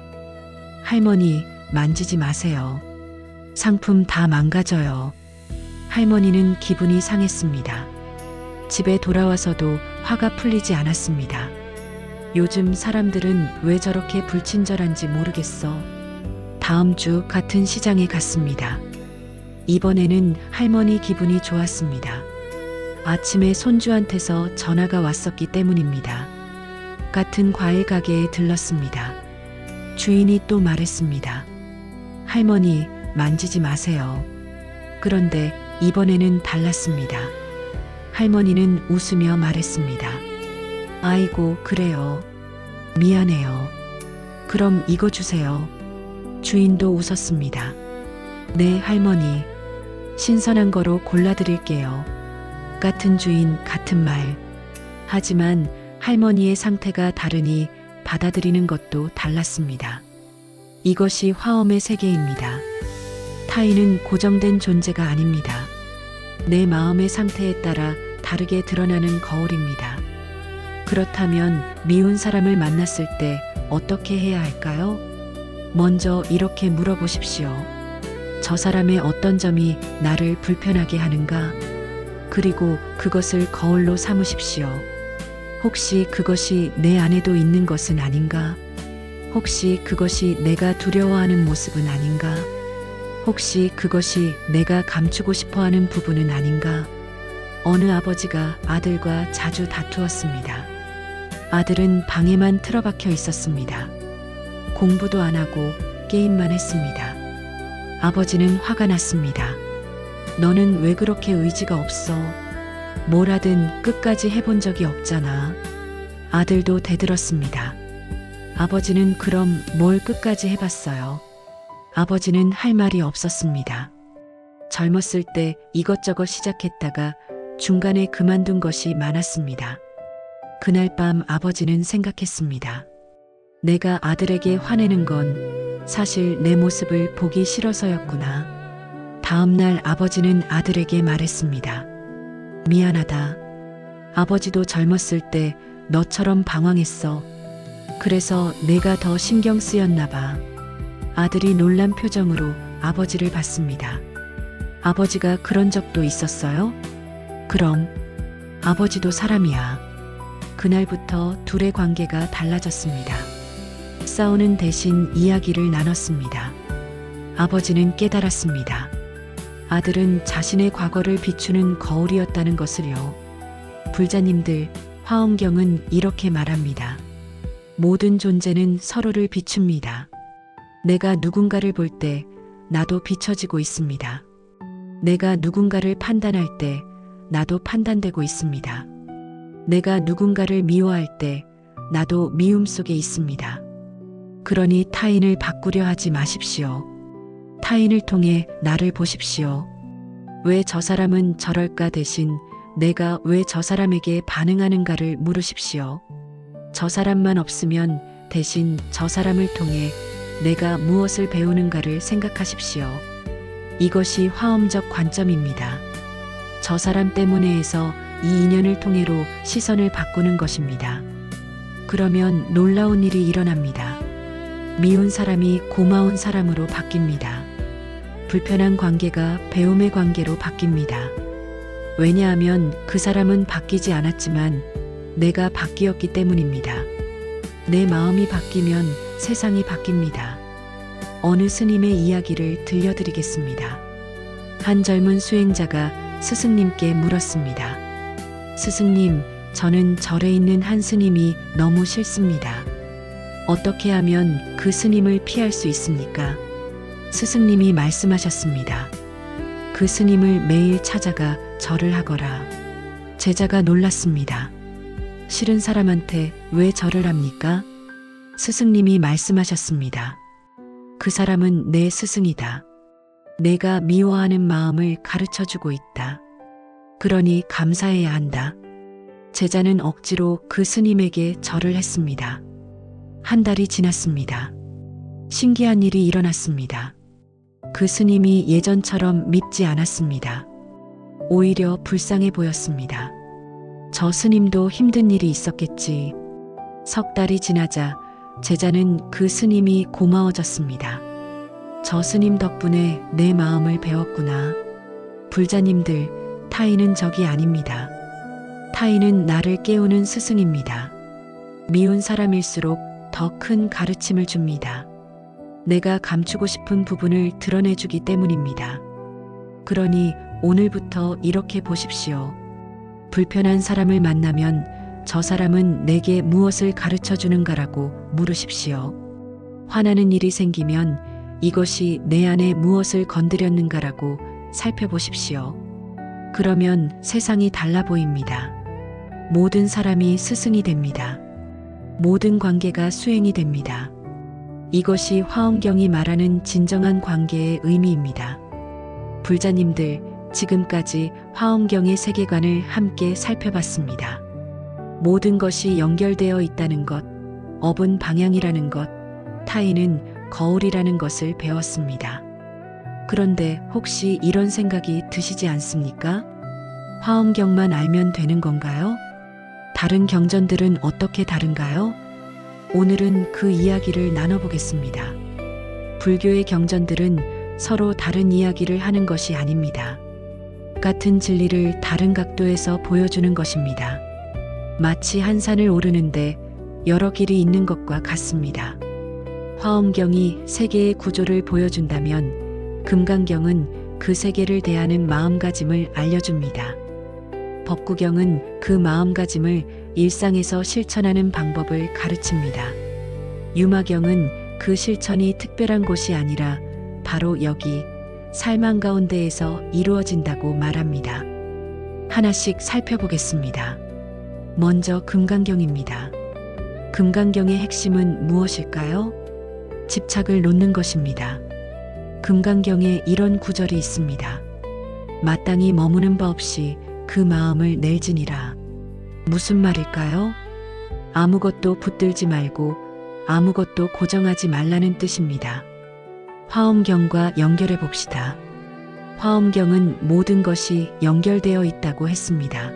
할머니, 만지지 마세요. 상품 다 망가져요. 할머니는 기분이 상했습니다. 집에 돌아와서도 화가 풀리지 않았습니다. 요즘 사람들은 왜 저렇게 불친절한지 모르겠어. 다음 주 같은 시장에 갔습니다. 이번에는 할머니 기분이 좋았습니다. 아침에 손주한테서 전화가 왔었기 때문입니다. 같은 과일 가게에 들렀습니다. 주인이 또 말했습니다. 할머니, 만지지 마세요. 그런데 이번에는 달랐습니다. 할머니는 웃으며 말했습니다. 아이고, 그래요. 미안해요. 그럼 이거 주세요. 주인도 웃었습니다. 네, 할머니. 신선한 거로 골라드릴게요. 같은 주인, 같은 말. 하지만 할머니의 상태가 다르니 받아들이는 것도 달랐습니다. 이것이 화엄의 세계입니다. 타인은 고정된 존재가 아닙니다. 내 마음의 상태에 따라 다르게 드러나는 거울입니다. 그렇다면 미운 사람을 만났을 때 어떻게 해야 할까요? 먼저 이렇게 물어보십시오. 저 사람의 어떤 점이 나를 불편하게 하는가? 그리고 그것을 거울로 삼으십시오. 혹시 그것이 내 안에도 있는 것은 아닌가? 혹시 그것이 내가 두려워하는 모습은 아닌가? 혹시 그것이 내가 감추고 싶어 하는 부분은 아닌가? 어느 아버지가 아들과 자주 다투었습니다. 아들은 방에만 틀어박혀 있었습니다. 공부도 안 하고 게임만 했습니다. 아버지는 화가 났습니다. 너는 왜 그렇게 의지가 없어? 뭘 하든 끝까지 해본 적이 없잖아. 아들도 대들었습니다. 아버지는 그럼 뭘 끝까지 해봤어요? 아버지는 할 말이 없었습니다. 젊었을 때 이것저것 시작했다가 중간에 그만둔 것이 많았습니다. 그날 밤 아버지는 생각했습니다. 내가 아들에게 화내는 건 사실 내 모습을 보기 싫어서였구나. 다음 날 아버지는 아들에게 말했습니다. 미안하다. 아버지도 젊었을 때 너처럼 방황했어. 그래서 내가 더 신경 쓰였나 봐. 아들이 놀란 표정으로 아버지를 봤습니다. 아버지가 그런 적도 있었어요? 그럼 아버지도 사람이야. 그날부터 둘의 관계가 달라졌습니다. 싸우는 대신 이야기를 나눴습니다. 아버지는 깨달았습니다. 아들은 자신의 과거를 비추는 거울이었다는 것을요. 불자님들, 화엄경은 이렇게 말합니다. 모든 존재는 서로를 비춥니다. 내가 누군가를 볼 때 나도 비춰지고 있습니다. 내가 누군가를 판단할 때 나도 판단되고 있습니다. 내가 누군가를 미워할 때 나도 미움 속에 있습니다. 그러니 타인을 바꾸려 하지 마십시오. 타인을 통해 나를 보십시오. 왜 저 사람은 저럴까 대신 내가 왜 저 사람에게 반응하는가를 물으십시오. 저 사람만 없으면 대신 저 사람을 통해 내가 무엇을 배우는가를 생각하십시오. 이것이 화엄적 관점입니다. 저 사람 때문에 해서 이 인연을 통해로 시선을 바꾸는 것입니다. 그러면 놀라운 일이 일어납니다. 미운 사람이 고마운 사람으로 바뀝니다. 불편한 관계가 배움의 관계로 바뀝니다. 왜냐하면 그 사람은 바뀌지 않았지만 내가 바뀌었기 때문입니다. 내 마음이 바뀌면 세상이 바뀝니다. 어느 스님의 이야기를 들려드리겠습니다. 한 젊은 수행자가 스승님께 물었습니다. 스승님, 저는 절에 있는 한 스님이 너무 싫습니다. 어떻게 하면 그 스님을 피할 수 있습니까? 스승님이 말씀하셨습니다. 그 스님을 매일 찾아가 절을 하거라. 제자가 놀랐습니다. 싫은 사람한테 왜 절을 합니까? 스승님이 말씀하셨습니다. 그 사람은 내 스승이다. 내가 미워하는 마음을 가르쳐주고 있다. 그러니 감사해야 한다. 제자는 억지로 그 스님에게 절을 했습니다. 한 달이 지났습니다. 신기한 일이 일어났습니다. 그 스님이 예전처럼 밉지 않았습니다. 오히려 불쌍해 보였습니다. 저 스님도 힘든 일이 있었겠지. 석 달이 지나자 제자는 그 스님이 고마워졌습니다. 저 스님 덕분에 내 마음을 배웠구나. 불자님들, 타인은 적이 아닙니다. 타인은 나를 깨우는 스승입니다. 미운 사람일수록 더 큰 가르침을 줍니다. 내가 감추고 싶은 부분을 드러내주기 때문입니다. 그러니 오늘부터 이렇게 보십시오. 불편한 사람을 만나면 저 사람은 내게 무엇을 가르쳐 주는가라고 물으십시오. 화나는 일이 생기면 이것이 내 안에 무엇을 건드렸는가라고 살펴보십시오. 그러면 세상이 달라 보입니다. 모든 사람이 스승이 됩니다. 모든 관계가 수행이 됩니다. 이것이 화엄경이 말하는 진정한 관계의 의미입니다. 불자님들, 지금까지 화엄경의 세계관을 함께 살펴봤습니다. 모든 것이 연결되어 있다는 것, 업은 방향이라는 것, 타인은 거울이라는 것을 배웠습니다. 그런데 혹시 이런 생각이 드시지 않습니까? 화엄경만 알면 되는 건가요? 다른 경전들은 어떻게 다른가요? 오늘은 그 이야기를 나눠보겠습니다. 불교의 경전들은 서로 다른 이야기를 하는 것이 아닙니다. 같은 진리를 다른 각도에서 보여주는 것입니다. 마치 한 산을 오르는데 여러 길이 있는 것과 같습니다. 화엄경이 세계의 구조를 보여준다면 금강경은 그 세계를 대하는 마음가짐을 알려줍니다. 법구경은 그 마음가짐을 일상에서 실천하는 방법을 가르칩니다. 유마경은 그 실천이 특별한 곳이 아니라 바로 여기 삶 한가운데에서 이루어진다고 말합니다. 하나씩 살펴보겠습니다. 먼저 금강경입니다. 금강경의 핵심은 무엇일까요? 집착을 놓는 것입니다. 금강경에 이런 구절이 있습니다. 마땅히 머무는 바 없이 그 마음을 낼지니라. 무슨 말일까요? 아무것도 붙들지 말고 아무것도 고정하지 말라는 뜻입니다. 화엄경과 연결해 봅시다. 화엄경은 모든 것이 연결되어 있다고 했습니다.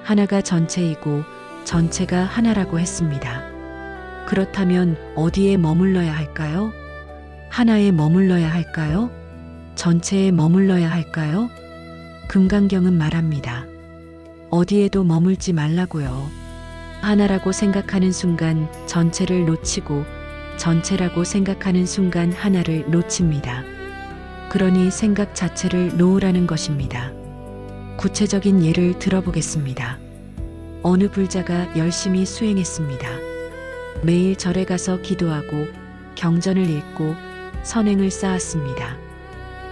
하나가 전체이고 전체가 하나라고 했습니다. 그렇다면 어디에 머물러야 할까요? 하나에 머물러야 할까요? 전체에 머물러야 할까요? 금강경은 말합니다. 어디에도 머물지 말라고요. 하나라고 생각하는 순간 전체를 놓치고 전체라고 생각하는 순간 하나를 놓칩니다. 그러니 생각 자체를 놓으라는 것입니다. 구체적인 예를 들어보겠습니다. 어느 불자가 열심히 수행했습니다. 매일 절에 가서 기도하고 경전을 읽고 선행을 쌓았습니다.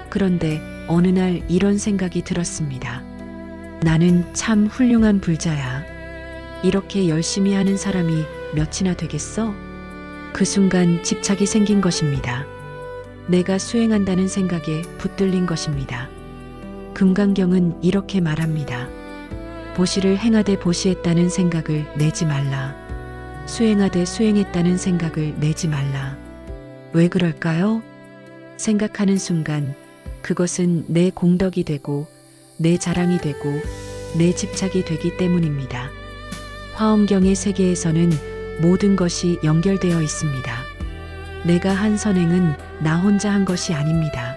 그런데 어느 날 이런 생각이 들었습니다. 나는 참 훌륭한 불자야. 이렇게 열심히 하는 사람이 몇이나 되겠어? 그 순간 집착이 생긴 것입니다. 내가 수행한다는 생각에 붙들린 것입니다. 금강경은 이렇게 말합니다. 보시를 행하되 보시했다는 생각을 내지 말라. 수행하되 수행했다는 생각을 내지 말라. 왜 그럴까요? 생각하는 순간 그것은 내 공덕이 되고 내 자랑이 되고 내 집착이 되기 때문입니다. 화엄경의 세계에서는 모든 것이 연결되어 있습니다. 내가 한 선행은 나 혼자 한 것이 아닙니다.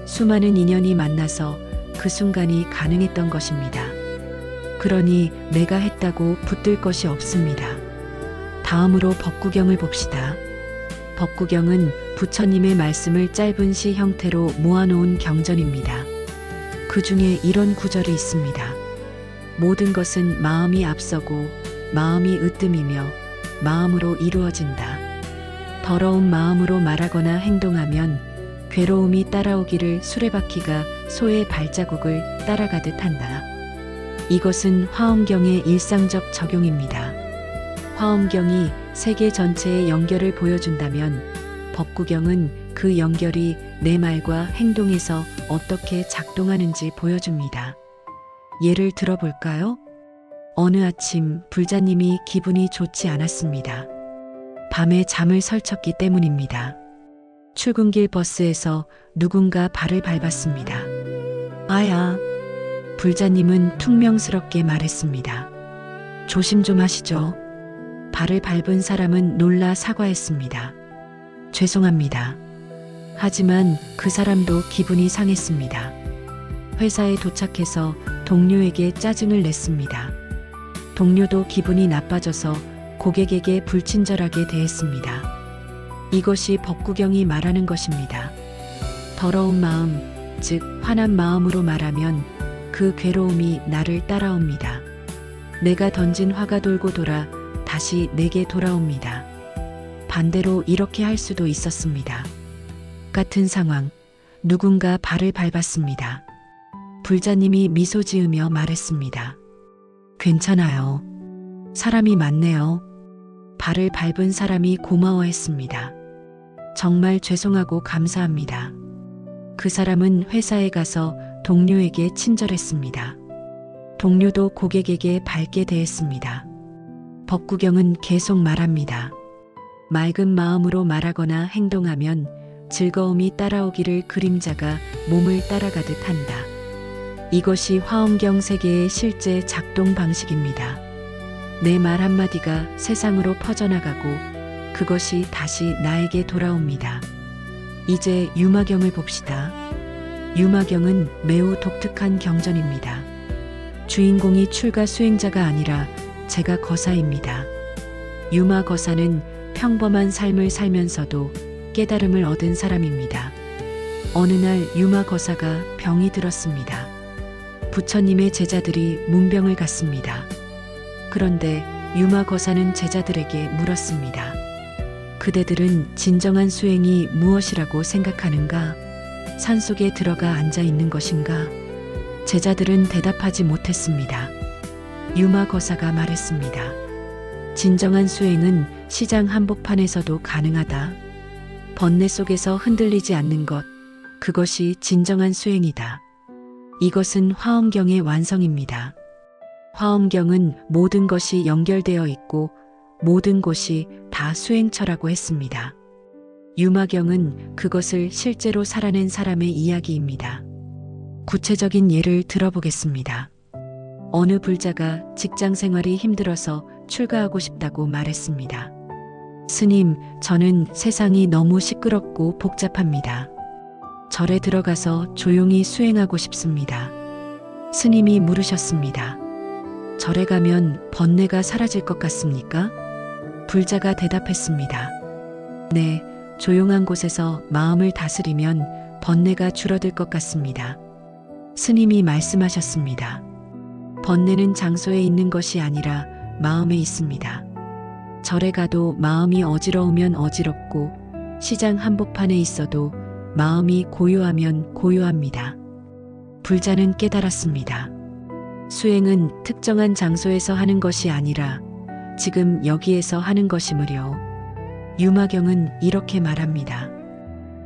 수많은 인연이 만나서 그 순간이 가능했던 것입니다. 그러니 내가 했다고 붙들 것이 없습니다. 다음으로 법구경을 봅시다. 법구경은 부처님의 말씀을 짧은 시 형태로 모아놓은 경전입니다. 그 중에 이런 구절이 있습니다. 모든 것은 마음이 앞서고 마음이 으뜸이며 마음으로 이루어진다. 더러운 마음으로 말하거나 행동하면 괴로움이 따라오기를 수레바퀴가 소의 발자국을 따라가듯 한다. 이것은 화엄경의 일상적 적용입니다. 화엄경이 세계 전체의 연결을 보여준다면 법구경은 그 연결이 내 말과 행동에서 어떻게 작동하는지 보여줍니다. 예를 들어볼까요? 어느 아침 불자님이 기분이 좋지 않았습니다. 밤에 잠을 설쳤기 때문입니다. 출근길 버스에서 누군가 발을 밟았습니다. 아야. 불자님은 퉁명스럽게 말했습니다. 조심 좀 하시죠. 발을 밟은 사람은 놀라 사과했습니다. 죄송합니다. 하지만 그 사람도 기분이 상했습니다. 회사에 도착해서 동료에게 짜증을 냈습니다. 동료도 기분이 나빠져서 고객에게 불친절하게 대했습니다. 이것이 법구경이 말하는 것입니다. 더러운 마음, 즉 화난 마음으로 말하면 그 괴로움이 나를 따라옵니다. 내가 던진 화가 돌고 돌아 다시 내게 돌아옵니다. 반대로 이렇게 할 수도 있었습니다. 같은 상황, 누군가 발을 밟았습니다. 불자님이 미소 지으며 말했습니다. 괜찮아요. 사람이 많네요. 발을 밟은 사람이 고마워했습니다. 정말 죄송하고 감사합니다. 그 사람은 회사에 가서 동료에게 친절했습니다. 동료도 고객에게 밝게 대했습니다. 법구경은 계속 말합니다. 맑은 마음으로 말하거나 행동하면 즐거움이 따라오기를 그림자가 몸을 따라가듯 한다. 이것이 화엄경 세계의 실제 작동 방식입니다. 내 말 한마디가 세상으로 퍼져나가고 그것이 다시 나에게 돌아옵니다. 이제 유마경을 봅시다. 유마경은 매우 독특한 경전입니다. 주인공이 출가 수행자가 아니라 제가 거사입니다. 유마 거사는 평범한 삶을 살면서도 깨달음을 얻은 사람입니다. 어느 날 유마 거사가 병이 들었습니다. 부처님의 제자들이 문병을 갔습니다. 그런데 유마 거사는 제자들에게 물었습니다. 그대들은 진정한 수행이 무엇이라고 생각하는가? 산속에 들어가 앉아 있는 것인가? 제자들은 대답하지 못했습니다. 유마 거사가 말했습니다. 진정한 수행은 시장 한복판에서도 가능하다. 번뇌 속에서 흔들리지 않는 것, 그것이 진정한 수행이다. 이것은 화엄경의 완성입니다. 화엄경은 모든 것이 연결되어 있고 모든 곳이 다 수행처라고 했습니다. 유마경은 그것을 실제로 살아낸 사람의 이야기입니다. 구체적인 예를 들어보겠습니다. 어느 불자가 직장 생활이 힘들어서 출가하고 싶다고 말했습니다. 스님, 저는 세상이 너무 시끄럽고 복잡합니다. 절에 들어가서 조용히 수행하고 싶습니다. 스님이 물으셨습니다. 절에 가면 번뇌가 사라질 것 같습니까? 불자가 대답했습니다. 네, 조용한 곳에서 마음을 다스리면 번뇌가 줄어들 것 같습니다. 스님이 말씀하셨습니다. 번뇌는 장소에 있는 것이 아니라 마음에 있습니다. 절에 가도 마음이 어지러우면 어지럽고 시장 한복판에 있어도 마음이 고요하면 고요합니다. 불자는 깨달았습니다. 수행은 특정한 장소에서 하는 것이 아니라 지금 여기에서 하는 것이므려. 유마경은 이렇게 말합니다.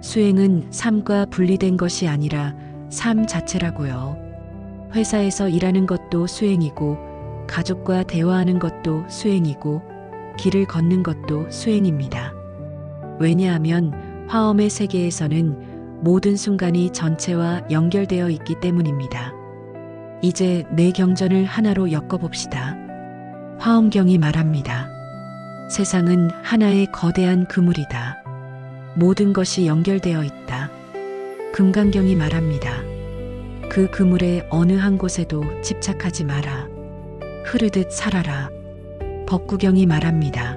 수행은 삶과 분리된 것이 아니라 삶 자체라고요. 회사에서 일하는 것도 수행이고, 가족과 대화하는 것도 수행이고, 길을 걷는 것도 수행입니다. 왜냐하면 화엄의 세계에서는 모든 순간이 전체와 연결되어 있기 때문입니다. 이제 내 경전을 하나로 엮어봅시다. 화엄경이 말합니다. 세상은 하나의 거대한 그물이다. 모든 것이 연결되어 있다. 금강경이 말합니다. 그 그물의 어느 한 곳에도 집착하지 마라. 흐르듯 살아라. 법구경이 말합니다.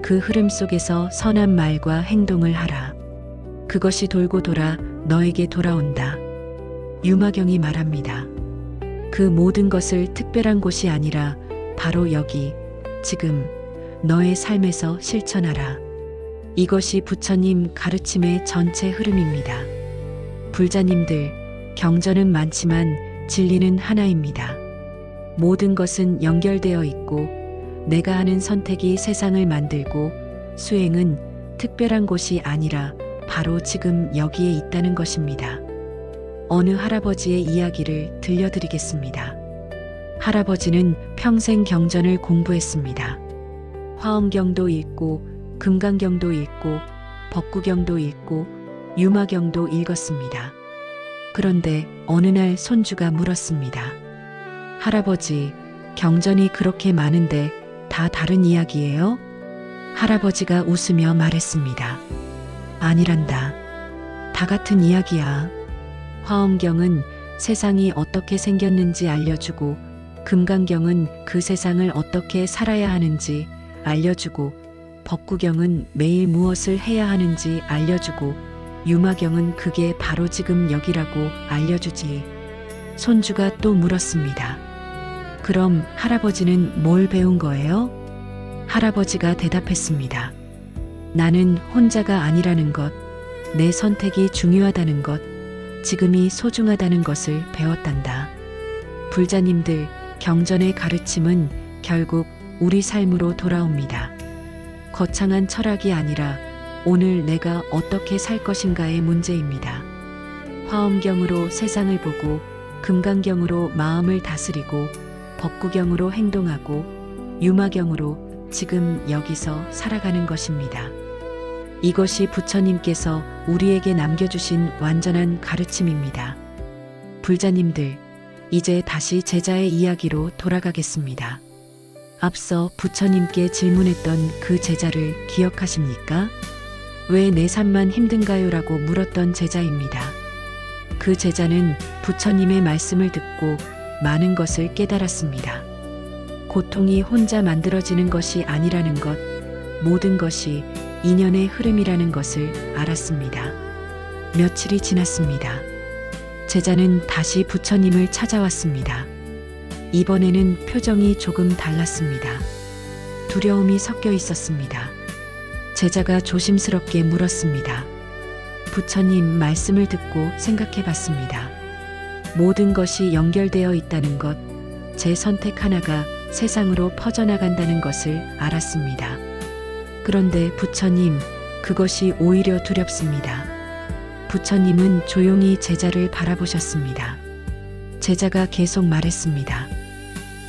그 흐름 속에서 선한 말과 행동을 하라. 그것이 돌고 돌아 너에게 돌아온다. 유마경이 말합니다. 그 모든 것을 특별한 곳이 아니라 바로 여기, 지금 너의 삶에서 실천하라. 이것이 부처님 가르침의 전체 흐름입니다. 불자님들, 경전은 많지만 진리는 하나입니다. 모든 것은 연결되어 있고 내가 하는 선택이 세상을 만들고 수행은 특별한 곳이 아니라 바로 지금 여기에 있다는 것입니다. 어느 할아버지의 이야기를 들려드리겠습니다. 할아버지는 평생 경전을 공부했습니다. 화엄경도 읽고 금강경도 읽고 법구경도 읽고 유마경도 읽었습니다. 그런데 어느 날 손주가 물었습니다. 할아버지, 경전이 그렇게 많은데 다 다른 이야기예요? 할아버지가 웃으며 말했습니다. 아니란다. 다 같은 이야기야. 화엄경은 세상이 어떻게 생겼는지 알려주고 금강경은 그 세상을 어떻게 살아야 하는지 알려주고 법구경은 매일 무엇을 해야 하는지 알려주고 유마경은 그게 바로 지금 여기라고 알려주지. 손주가 또 물었습니다. 그럼 할아버지는 뭘 배운 거예요? 할아버지가 대답했습니다. 나는 혼자가 아니라는 것, 내 선택이 중요하다는 것, 지금이 소중하다는 것을 배웠단다. 불자님들, 경전의 가르침은 결국 우리 삶으로 돌아옵니다. 거창한 철학이 아니라 오늘 내가 어떻게 살 것인가의 문제입니다. 화엄경으로 세상을 보고 금강경으로 마음을 다스리고 법구경으로 행동하고 유마경으로 지금 여기서 살아가는 것입니다. 이것이 부처님께서 우리에게 남겨주신 완전한 가르침입니다. 불자님들, 이제 다시 제자의 이야기로 돌아가겠습니다. 앞서 부처님께 질문했던 그 제자를 기억하십니까? 왜 내 삶만 힘든가요? 라고 물었던 제자입니다. 그 제자는 부처님의 말씀을 듣고 많은 것을 깨달았습니다. 고통이 혼자 만들어지는 것이 아니라는 것, 모든 것이 인연의 흐름이라는 것을 알았습니다. 며칠이 지났습니다. 제자는 다시 부처님을 찾아왔습니다. 이번에는 표정이 조금 달랐습니다. 두려움이 섞여 있었습니다. 제자가 조심스럽게 물었습니다. 부처님 말씀을 듣고 생각해 봤습니다. 모든 것이 연결되어 있다는 것, 제 선택 하나가 세상으로 퍼져나간다는 것을 알았습니다. 그런데 부처님, 그것이 오히려 두렵습니다. 부처님은 조용히 제자를 바라보셨습니다. 제자가 계속 말했습니다.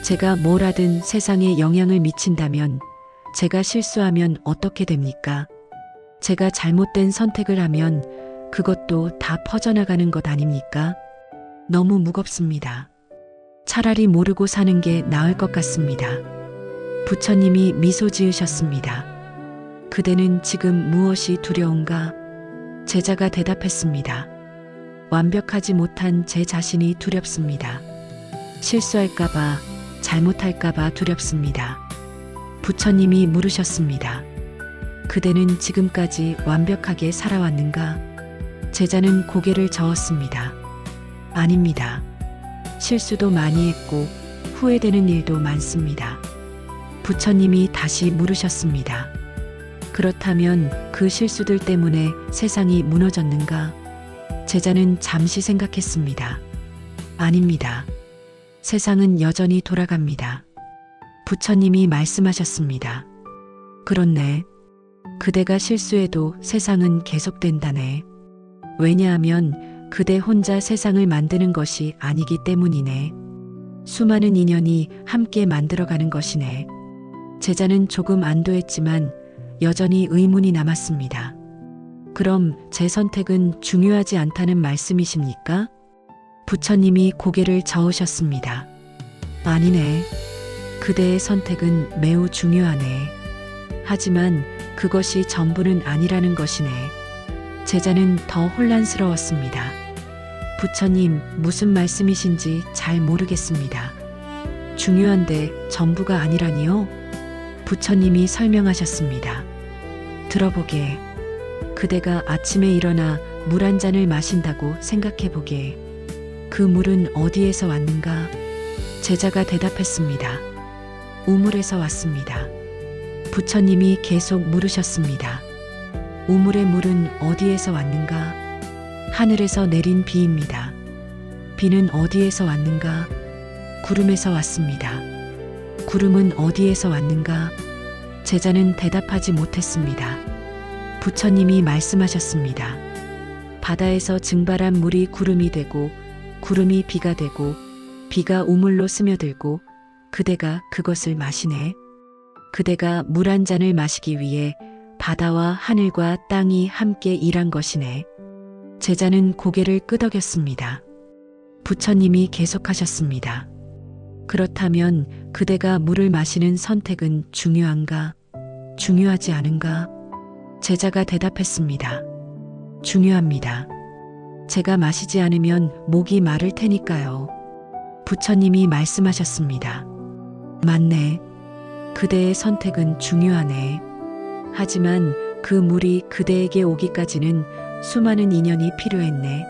제가 뭘 하든 세상에 영향을 미친다면 제가 실수하면 어떻게 됩니까? 제가 잘못된 선택을 하면 그것도 다 퍼져나가는 것 아닙니까? 너무 무겁습니다. 차라리 모르고 사는 게 나을 것 같습니다. 부처님이 미소 지으셨습니다. 그대는 지금 무엇이 두려운가? 제자가 대답했습니다. 완벽하지 못한 제 자신이 두렵습니다. 실수할까봐, 잘못할까봐 두렵습니다. 부처님이 물으셨습니다. 그대는 지금까지 완벽하게 살아왔는가? 제자는 고개를 저었습니다. 아닙니다. 실수도 많이 했고 후회되는 일도 많습니다. 부처님이 다시 물으셨습니다. 그렇다면 그 실수들 때문에 세상이 무너졌는가? 제자는 잠시 생각했습니다. 아닙니다. 세상은 여전히 돌아갑니다. 부처님이 말씀하셨습니다. 그렇네. 그대가 실수해도 세상은 계속된다네. 왜냐하면 그대 혼자 세상을 만드는 것이 아니기 때문이네. 수많은 인연이 함께 만들어가는 것이네. 제자는 조금 안도했지만 여전히 의문이 남았습니다. 그럼 제 선택은 중요하지 않다는 말씀이십니까? 부처님이 고개를 저으셨습니다. 아니네. 그대의 선택은 매우 중요하네. 하지만 그것이 전부는 아니라는 것이네. 제자는 더 혼란스러웠습니다. 부처님, 무슨 말씀이신지 잘 모르겠습니다. 중요한데 전부가 아니라니요? 부처님이 설명하셨습니다. 들어보게. 그대가 아침에 일어나 물 한 잔을 마신다고 생각해보게. 그 물은 어디에서 왔는가? 제자가 대답했습니다. 우물에서 왔습니다. 부처님이 계속 물으셨습니다. 우물의 물은 어디에서 왔는가? 하늘에서 내린 비입니다. 비는 어디에서 왔는가? 구름에서 왔습니다. 구름은 어디에서 왔는가? 제자는 대답하지 못했습니다. 부처님이 말씀하셨습니다. 바다에서 증발한 물이 구름이 되고 구름이 비가 되고 비가 우물로 스며들고 그대가 그것을 마시네. 그대가 물 한 잔을 마시기 위해 바다와 하늘과 땅이 함께 일한 것이네. 제자는 고개를 끄덕였습니다. 부처님이 계속하셨습니다. 그렇다면 그대가 물을 마시는 선택은 중요한가? 중요하지 않은가? 제자가 대답했습니다. 중요합니다. 제가 마시지 않으면 목이 마를 테니까요. 부처님이 말씀하셨습니다. 맞네. 그대의 선택은 중요하네. 하지만 그 물이 그대에게 오기까지는 수많은 인연이 필요했네.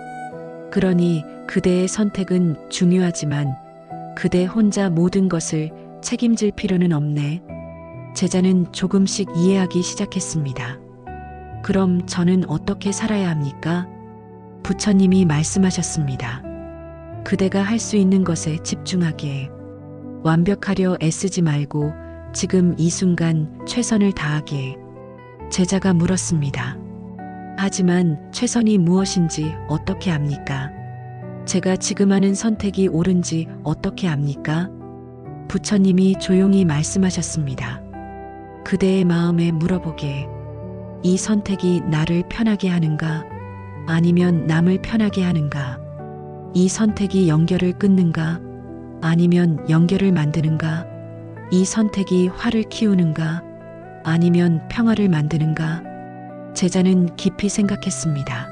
그러니 그대의 선택은 중요하지만 그대 혼자 모든 것을 책임질 필요는 없네. 제자는 조금씩 이해하기 시작했습니다. 그럼 저는 어떻게 살아야 합니까? 부처님이 말씀하셨습니다. 그대가 할 수 있는 것에 집중하게. 완벽하려 애쓰지 말고 지금 이 순간 최선을 다하게. 제자가 물었습니다. 하지만 최선이 무엇인지 어떻게 압니까? 제가 지금 하는 선택이 옳은지 어떻게 압니까? 부처님이 조용히 말씀하셨습니다. 그대의 마음에 물어보게. 이 선택이 나를 편하게 하는가? 아니면 남을 편하게 하는가? 이 선택이 연결을 끊는가? 아니면 연결을 만드는가? 이 선택이 화를 키우는가? 아니면 평화를 만드는가? 제자는 깊이 생각했습니다.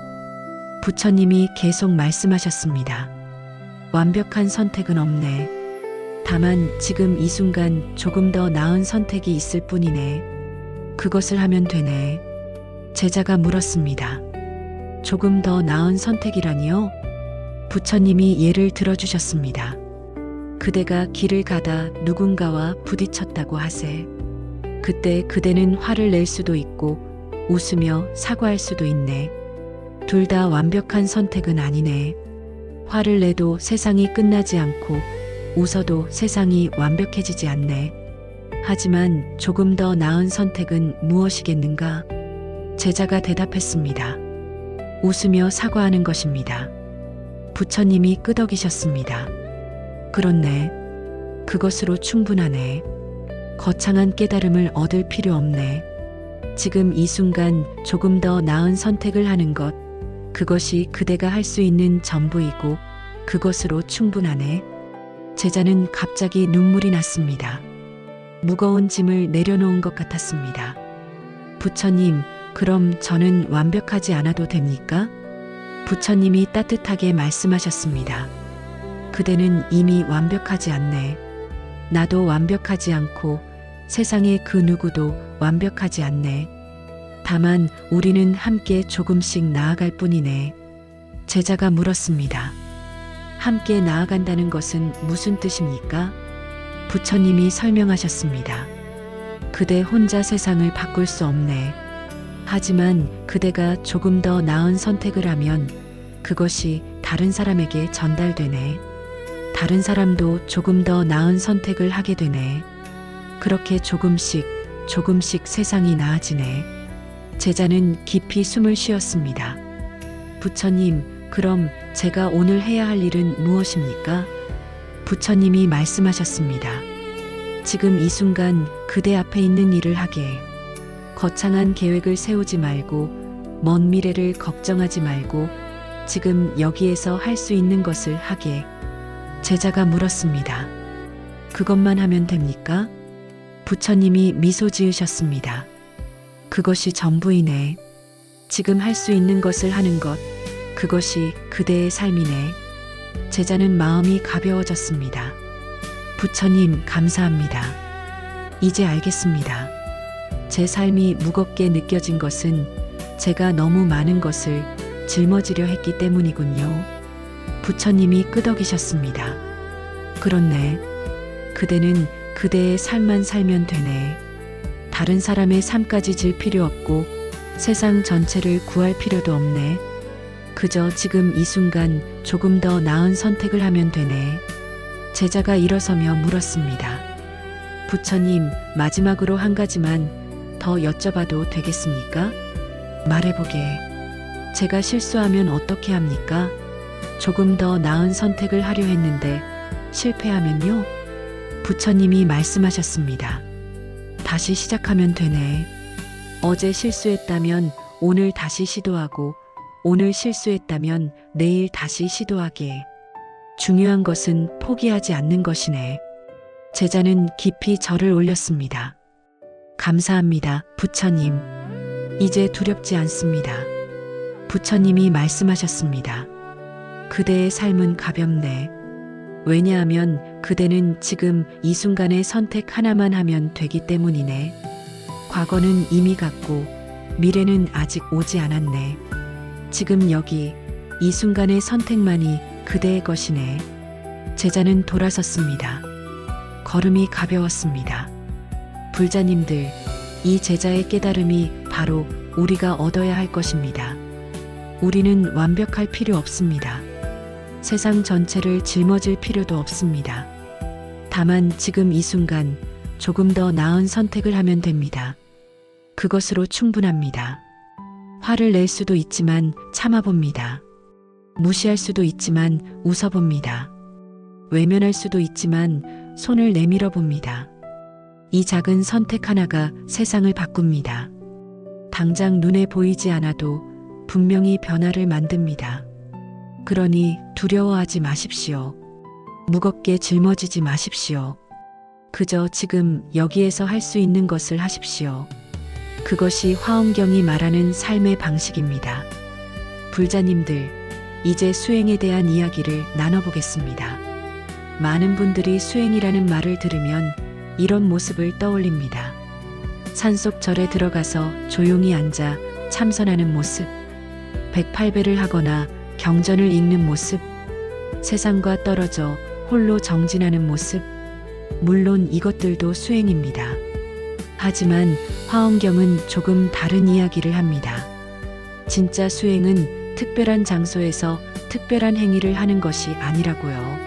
부처님이 계속 말씀하셨습니다. 완벽한 선택은 없네. 다만 지금 이 순간 조금 더 나은 선택이 있을 뿐이네. 그것을 하면 되네. 제자가 물었습니다. 조금 더 나은 선택이라니요? 부처님이 예를 들어주셨습니다. 그대가 길을 가다 누군가와 부딪혔다고 하세. 그때 그대는 화를 낼 수도 있고 웃으며 사과할 수도 있네. 둘 다 완벽한 선택은 아니네. 화를 내도 세상이 끝나지 않고 웃어도 세상이 완벽해지지 않네. 하지만 조금 더 나은 선택은 무엇이겠는가? 제자가 대답했습니다. 웃으며 사과하는 것입니다. 부처님이 끄덕이셨습니다. 그렇네. 그것으로 충분하네. 거창한 깨달음을 얻을 필요 없네. 지금 이 순간 조금 더 나은 선택을 하는 것, 그것이 그대가 할 수 있는 전부이고 그것으로 충분하네. 제자는 갑자기 눈물이 났습니다. 무거운 짐을 내려놓은 것 같았습니다. 부처님, 그럼 저는 완벽하지 않아도 됩니까? 부처님이 따뜻하게 말씀하셨습니다. 그대는 이미 완벽하지 않네. 나도 완벽하지 않고 세상의 그 누구도 완벽하지 않네. 다만 우리는 함께 조금씩 나아갈 뿐이네. 제자가 물었습니다. 함께 나아간다는 것은 무슨 뜻입니까? 부처님이 설명하셨습니다. 그대 혼자 세상을 바꿀 수 없네. 하지만 그대가 조금 더 나은 선택을 하면 그것이 다른 사람에게 전달되네. 다른 사람도 조금 더 나은 선택을 하게 되네. 그렇게 조금씩 세상이 나아지네. 제자는 깊이 숨을 쉬었습니다. 부처님, 그럼 제가 오늘 해야 할 일은 무엇입니까? 부처님이 말씀하셨습니다. 지금 이 순간 그대 앞에 있는 일을 하게. 거창한 계획을 세우지 말고 먼 미래를 걱정하지 말고 지금 여기에서 할 수 있는 것을 하게. 제자가 물었습니다. 그것만 하면 됩니까? 부처님이 미소 지으셨습니다. 그것이 전부이네. 지금 할 수 있는 것을 하는 것, 그것이 그대의 삶이네. 제자는 마음이 가벼워졌습니다. 부처님, 감사합니다. 이제 알겠습니다. 제 삶이 무겁게 느껴진 것은 제가 너무 많은 것을 짊어지려 했기 때문이군요. 부처님이 끄덕이셨습니다. 그렇네. 그대는 그대의 삶만 살면 되네. 다른 사람의 삶까지 질 필요 없고 세상 전체를 구할 필요도 없네. 그저 지금 이 순간 조금 더 나은 선택을 하면 되네. 제자가 일어서며 물었습니다. 부처님, 마지막으로 한 가지만 더 여쭤봐도 되겠습니까? 말해보게. 제가 실수하면 어떻게 합니까? 조금 더 나은 선택을 하려 했는데 실패하면요? 부처님이 말씀하셨습니다. 다시 시작하면 되네. 어제 실수했다면 오늘 다시 시도하고 오늘 실수했다면 내일 다시 시도하게. 중요한 것은 포기하지 않는 것이네. 제자는 깊이 절을 올렸습니다. 감사합니다, 부처님. 이제 두렵지 않습니다. 부처님이 말씀하셨습니다. 그대의 삶은 가볍네. 왜냐하면 그대는 지금 이 순간의 선택 하나만 하면 되기 때문이네. 과거는 이미 갔고 미래는 아직 오지 않았네. 지금 여기 이 순간의 선택만이 그대의 것이네. 제자는 돌아섰습니다. 걸음이 가벼웠습니다. 불자님들, 이 제자의 깨달음이 바로 우리가 얻어야 할 것입니다. 우리는 완벽할 필요 없습니다. 세상 전체를 짊어질 필요도 없습니다. 다만 지금 이 순간 조금 더 나은 선택을 하면 됩니다. 그것으로 충분합니다. 화를 낼 수도 있지만 참아봅니다. 무시할 수도 있지만 웃어봅니다. 외면할 수도 있지만 손을 내밀어 봅니다. 이 작은 선택 하나가 세상을 바꿉니다. 당장 눈에 보이지 않아도 분명히 변화를 만듭니다. 그러니 두려워하지 마십시오. 무겁게 짊어지지 마십시오. 그저 지금 여기에서 할 수 있는 것을 하십시오. 그것이 화엄경이 말하는 삶의 방식입니다. 불자님들, 이제 수행에 대한 이야기를 나눠보겠습니다. 많은 분들이 수행이라는 말을 들으면 이런 모습을 떠올립니다. 산속 절에 들어가서 조용히 앉아 참선하는 모습, 108배를 하거나 경전을 읽는 모습, 세상과 떨어져 홀로 정진하는 모습, 물론 이것들도 수행입니다. 하지만 화엄경은 조금 다른 이야기를 합니다. 진짜 수행은 특별한 장소에서 특별한 행위를 하는 것이 아니라고요.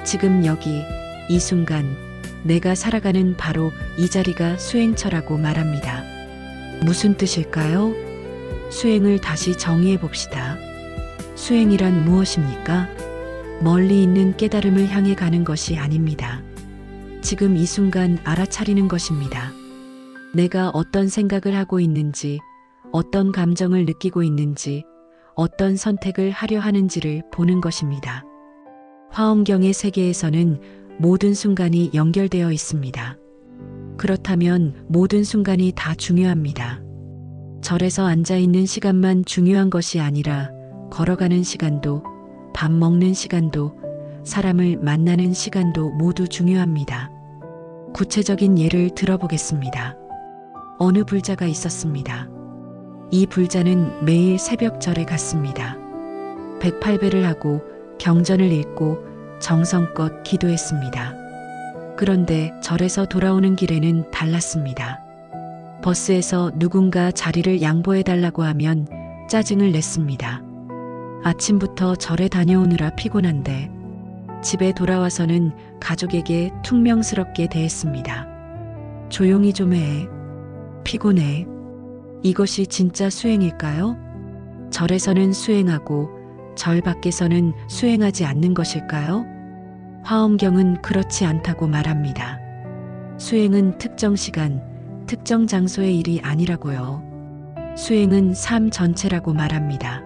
지금 여기, 이 순간, 내가 살아가는 바로 이 자리가 수행처라고 말합니다. 무슨 뜻일까요? 수행을 다시 정의해 봅시다. 수행이란 무엇입니까? 멀리 있는 깨달음을 향해 가는 것이 아닙니다. 지금 이 순간 알아차리는 것입니다. 내가 어떤 생각을 하고 있는지, 어떤 감정을 느끼고 있는지, 어떤 선택을 하려 하는지를 보는 것입니다. 화엄경의 세계에서는 모든 순간이 연결되어 있습니다. 그렇다면 모든 순간이 다 중요합니다. 절에서 앉아 있는 시간만 중요한 것이 아니라 걸어가는 시간도, 밥 먹는 시간도, 사람을 만나는 시간도 모두 중요합니다. 구체적인 예를 들어보겠습니다. 어느 불자가 있었습니다. 이 불자는 매일 새벽절에 갔습니다. 108배를 하고 경전을 읽고 정성껏 기도했습니다. 그런데 절에서 돌아오는 길에는 달랐습니다. 버스에서 누군가 자리를 양보해달라고 하면 짜증을 냈습니다. 아침부터 절에 다녀오느라 피곤한데 집에 돌아와서는 가족에게 퉁명스럽게 대했습니다. 조용히 좀 해. 피곤해. 이것이 진짜 수행일까요? 절에서는 수행하고 절 밖에서는 수행하지 않는 것일까요? 화엄경은 그렇지 않다고 말합니다. 수행은 특정 시간, 특정 장소의 일이 아니라고요. 수행은 삶 전체라고 말합니다.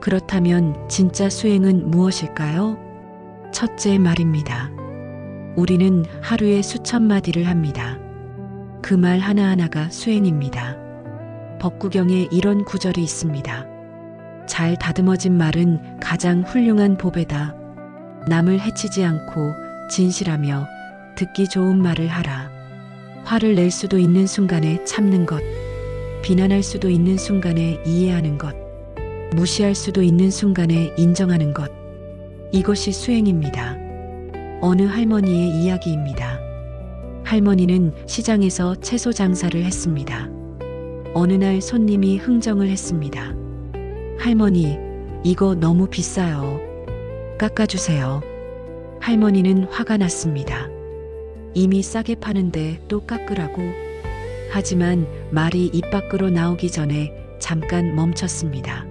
그렇다면 진짜 수행은 무엇일까요? 첫째 말입니다. 우리는 하루에 수천 마디를 합니다. 그 말 하나하나가 수행입니다. 법구경에 이런 구절이 있습니다. 잘 다듬어진 말은 가장 훌륭한 보배다. 남을 해치지 않고 진실하며 듣기 좋은 말을 하라. 화를 낼 수도 있는 순간에 참는 것, 비난할 수도 있는 순간에 이해하는 것, 무시할 수도 있는 순간에 인정하는 것. 이것이 수행입니다. 어느 할머니의 이야기입니다. 할머니는 시장에서 채소 장사를 했습니다. 어느 날 손님이 흥정을 했습니다. 할머니, 이거 너무 비싸요. 깎아주세요. 할머니는 화가 났습니다. 이미 싸게 파는데 또 깎으라고? 하지만 말이 입 밖으로 나오기 전에 잠깐 멈췄습니다.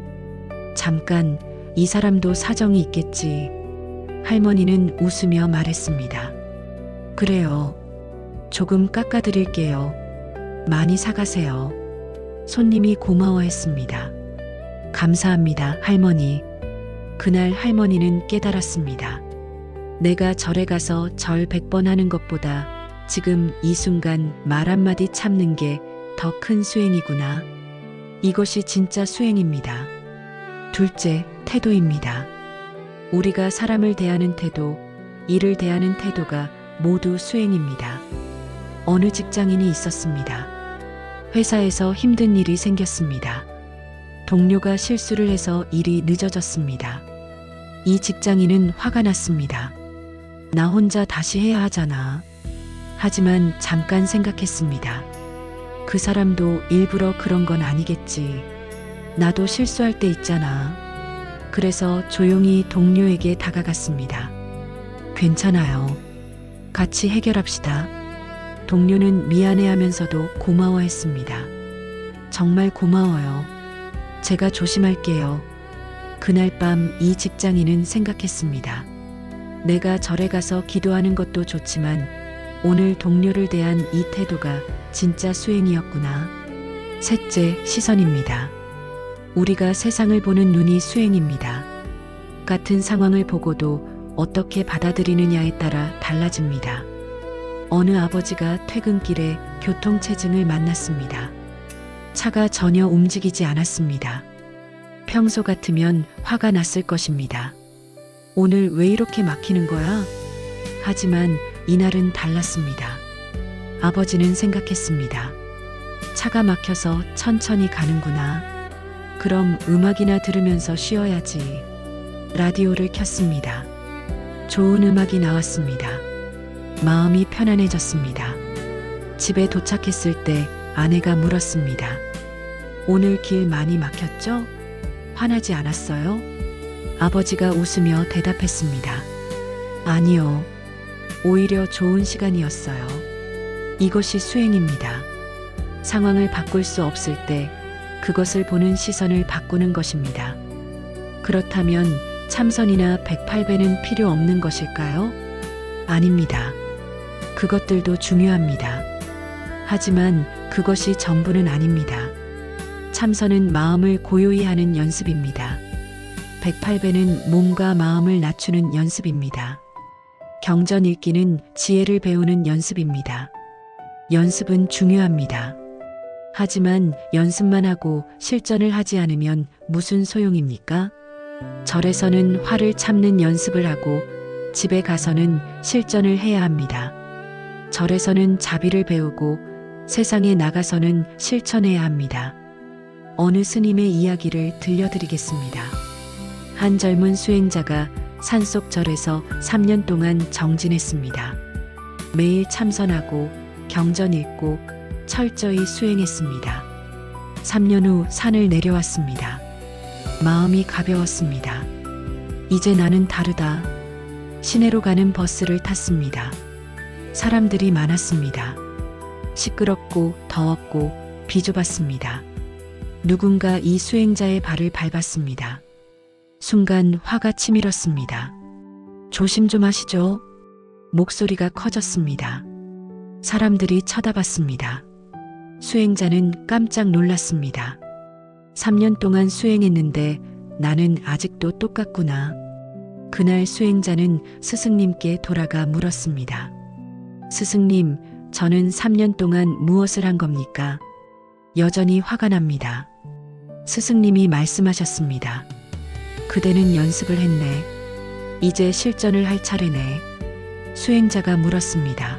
잠깐, 이 사람도 사정이 있겠지. 할머니는 웃으며 말했습니다. 그래요. 조금 깎아드릴게요. 많이 사가세요. 손님이 고마워했습니다. 감사합니다, 할머니. 그날 할머니는 깨달았습니다. 내가 절에 가서 절 100번 하는 것보다 지금 이 순간 말 한마디 참는 게 더 큰 수행이구나. 이것이 진짜 수행입니다. 둘째, 태도입니다. 우리가 사람을 대하는 태도, 일을 대하는 태도가 모두 수행입니다. 어느 직장인이 있었습니다. 회사에서 힘든 일이 생겼습니다. 동료가 실수를 해서 일이 늦어졌습니다. 이 직장인은 화가 났습니다. 나 혼자 다시 해야 하잖아. 하지만 잠깐 생각했습니다. 그 사람도 일부러 그런 건 아니겠지. 나도 실수할 때 있잖아. 그래서 조용히 동료에게 다가갔습니다. 괜찮아요. 같이 해결합시다. 동료는 미안해하면서도 고마워했습니다. 정말 고마워요. 제가 조심할게요. 그날 밤 이 직장인은 생각했습니다. 내가 절에 가서 기도하는 것도 좋지만 오늘 동료를 대한 이 태도가 진짜 수행이었구나. 셋째, 시선입니다. 우리가 세상을 보는 눈이 수행입니다. 같은 상황을 보고도 어떻게 받아들이느냐에 따라 달라집니다. 어느 아버지가 퇴근길에 교통체증을 만났습니다. 차가 전혀 움직이지 않았습니다. 평소 같으면 화가 났을 것입니다. 오늘 왜 이렇게 막히는 거야? 하지만 이날은 달랐습니다. 아버지는 생각했습니다. 차가 막혀서 천천히 가는구나. 그럼 음악이나 들으면서 쉬어야지. 라디오를 켰습니다. 좋은 음악이 나왔습니다. 마음이 편안해졌습니다. 집에 도착했을 때 아내가 물었습니다. 오늘 길 많이 막혔죠? 화나지 않았어요? 아버지가 웃으며 대답했습니다. 아니요. 오히려 좋은 시간이었어요. 이것이 수행입니다. 상황을 바꿀 수 없을 때 그것을 보는 시선을 바꾸는 것입니다. 그렇다면 참선이나 108배는 필요 없는 것일까요? 아닙니다. 그것들도 중요합니다. 하지만 그것이 전부는 아닙니다. 참선은 마음을 고요히 하는 연습입니다. 108배는 몸과 마음을 낮추는 연습입니다. 경전 읽기는 지혜를 배우는 연습입니다. 연습은 중요합니다. 하지만 연습만 하고 실전을 하지 않으면 무슨 소용입니까? 절에서는 화를 참는 연습을 하고 집에 가서는 실전을 해야 합니다. 절에서는 자비를 배우고 세상에 나가서는 실천해야 합니다. 어느 스님의 이야기를 들려드리겠습니다. 한 젊은 수행자가 산속 절에서 3년 동안 정진했습니다. 매일 참선하고 경전 읽고 철저히 수행했습니다. 3년 후 산을 내려왔습니다. 마음이 가벼웠습니다. 이제 나는 다르다. 시내로 가는 버스를 탔습니다. 사람들이 많았습니다. 시끄럽고 더웠고 비좁았습니다. 누군가 이 수행자의 발을 밟았습니다. 순간 화가 치밀었습니다. 조심 좀 하시죠. 목소리가 커졌습니다. 사람들이 쳐다봤습니다. 수행자는 깜짝 놀랐습니다. 3년 동안 수행했는데 나는 아직도 똑같구나. 그날 수행자는 스승님께 돌아가 물었습니다. 스승님, 저는 3년 동안 무엇을 한 겁니까? 여전히 화가 납니다. 스승님이 말씀하셨습니다. 그대는 연습을 했네. 이제 실전을 할 차례네. 수행자가 물었습니다.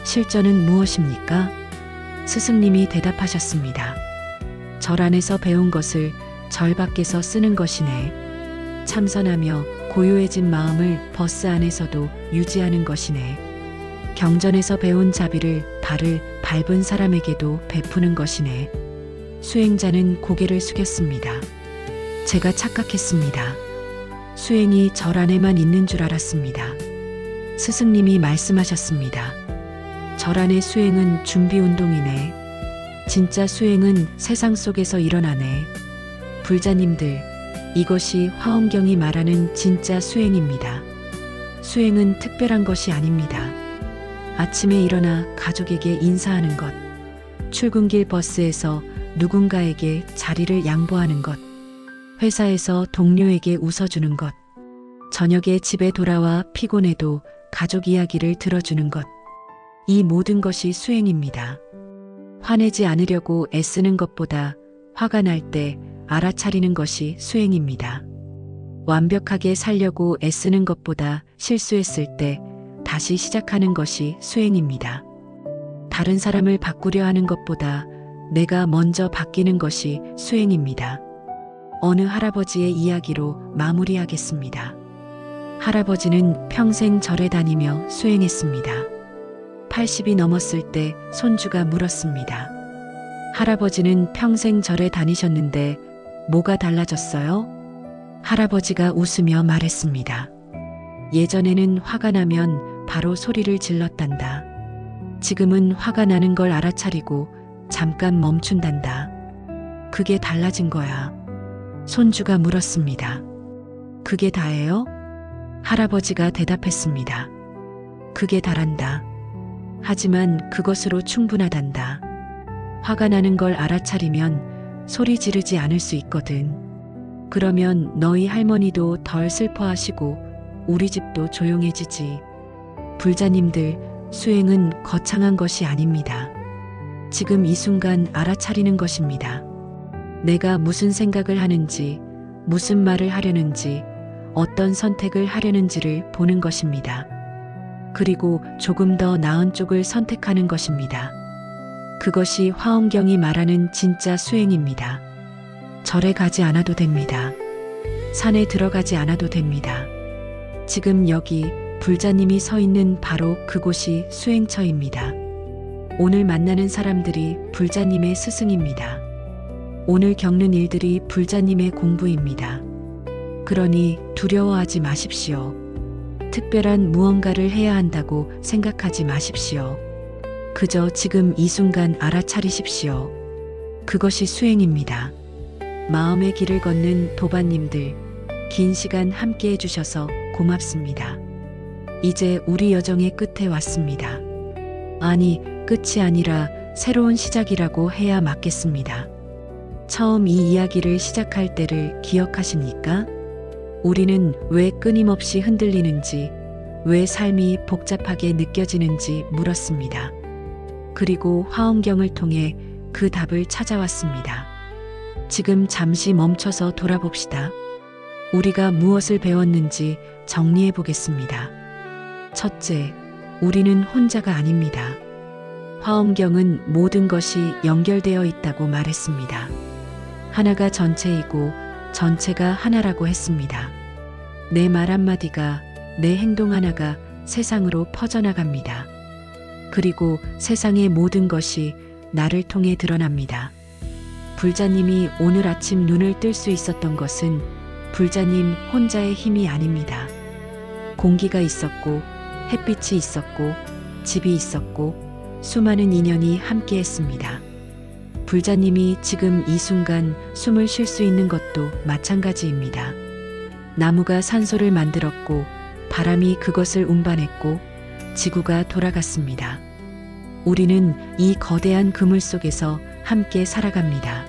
실전은 무엇입니까? 스승님이 대답하셨습니다. 절 안에서 배운 것을 절 밖에서 쓰는 것이네. 참선하며 고요해진 마음을 버스 안에서도 유지하는 것이네. 경전에서 배운 자비를 발을 밟은 사람에게도 베푸는 것이네. 수행자는 고개를 숙였습니다. 제가 착각했습니다. 수행이 절 안에만 있는 줄 알았습니다. 스승님이 말씀하셨습니다. 절 안의 수행은 준비 운동이네. 진짜 수행은 세상 속에서 일어나네. 불자님들, 이것이 화엄경이 말하는 진짜 수행입니다. 수행은 특별한 것이 아닙니다. 아침에 일어나 가족에게 인사하는 것, 출근길 버스에서 누군가에게 자리를 양보하는 것, 회사에서 동료에게 웃어주는 것, 저녁에 집에 돌아와 피곤해도 가족 이야기를 들어주는 것, 이 모든 것이 수행입니다. 화내지 않으려고 애쓰는 것보다 화가 날 때 알아차리는 것이 수행입니다. 완벽하게 살려고 애쓰는 것보다 실수했을 때 다시 시작하는 것이 수행입니다. 다른 사람을 바꾸려 하는 것보다 내가 먼저 바뀌는 것이 수행입니다. 어느 할아버지의 이야기로 마무리하겠습니다. 할아버지는 평생 절에 다니며 수행했습니다. 80이 넘었을 때 손주가 물었습니다. 할아버지는 평생 절에 다니셨는데 뭐가 달라졌어요? 할아버지가 웃으며 말했습니다. 예전에는 화가 나면 바로 소리를 질렀단다. 지금은 화가 나는 걸 알아차리고 잠깐 멈춘단다. 그게 달라진 거야. 손주가 물었습니다. 그게 다예요? 할아버지가 대답했습니다. 그게 다란다. 하지만 그것으로 충분하단다. 화가 나는 걸 알아차리면 소리 지르지 않을 수 있거든. 그러면 너희 할머니도 덜 슬퍼하시고 우리 집도 조용해지지. 불자님들, 수행은 거창한 것이 아닙니다. 지금 이 순간 알아차리는 것입니다. 내가 무슨 생각을 하는지, 무슨 말을 하려는지, 어떤 선택을 하려는지를 보는 것입니다. 그리고 조금 더 나은 쪽을 선택하는 것입니다. 그것이 화엄경이 말하는 진짜 수행입니다. 절에 가지 않아도 됩니다. 산에 들어가지 않아도 됩니다. 지금 여기 불자님이 서 있는 바로 그곳이 수행처입니다. 오늘 만나는 사람들이 불자님의 스승입니다. 오늘 겪는 일들이 불자님의 공부입니다. 그러니 두려워하지 마십시오. 특별한 무언가를 해야 한다고 생각하지 마십시오. 그저 지금 이 순간 알아차리십시오. 그것이 수행입니다. 마음의 길을 걷는 도반님들, 긴 시간 함께 해주셔서 고맙습니다. 이제 우리 여정의 끝에 왔습니다. 아니, 끝이 아니라 새로운 시작이라고 해야 맞겠습니다. 처음 이 이야기를 시작할 때를 기억하십니까? 우리는 왜 끊임없이 흔들리는지, 왜 삶이 복잡하게 느껴지는지 물었습니다. 그리고 화엄경을 통해 그 답을 찾아왔습니다. 지금 잠시 멈춰서 돌아봅시다. 우리가 무엇을 배웠는지 정리해 보겠습니다. 첫째, 우리는 혼자가 아닙니다. 화엄경은 모든 것이 연결되어 있다고 말했습니다. 하나가 전체이고 전체가 하나라고 했습니다. 내 말 한마디가, 내 행동 하나가 세상으로 퍼져나갑니다. 그리고 세상의 모든 것이 나를 통해 드러납니다. 불자님이 오늘 아침 눈을 뜰 수 있었던 것은 불자님 혼자의 힘이 아닙니다. 공기가 있었고, 햇빛이 있었고, 집이 있었고, 수많은 인연이 함께 했습니다. 불자님이 지금 이 순간 숨을 쉴 수 있는 것도 마찬가지입니다. 나무가 산소를 만들었고, 바람이 그것을 운반했고, 지구가 돌아갔습니다. 우리는 이 거대한 그물 속에서 함께 살아갑니다.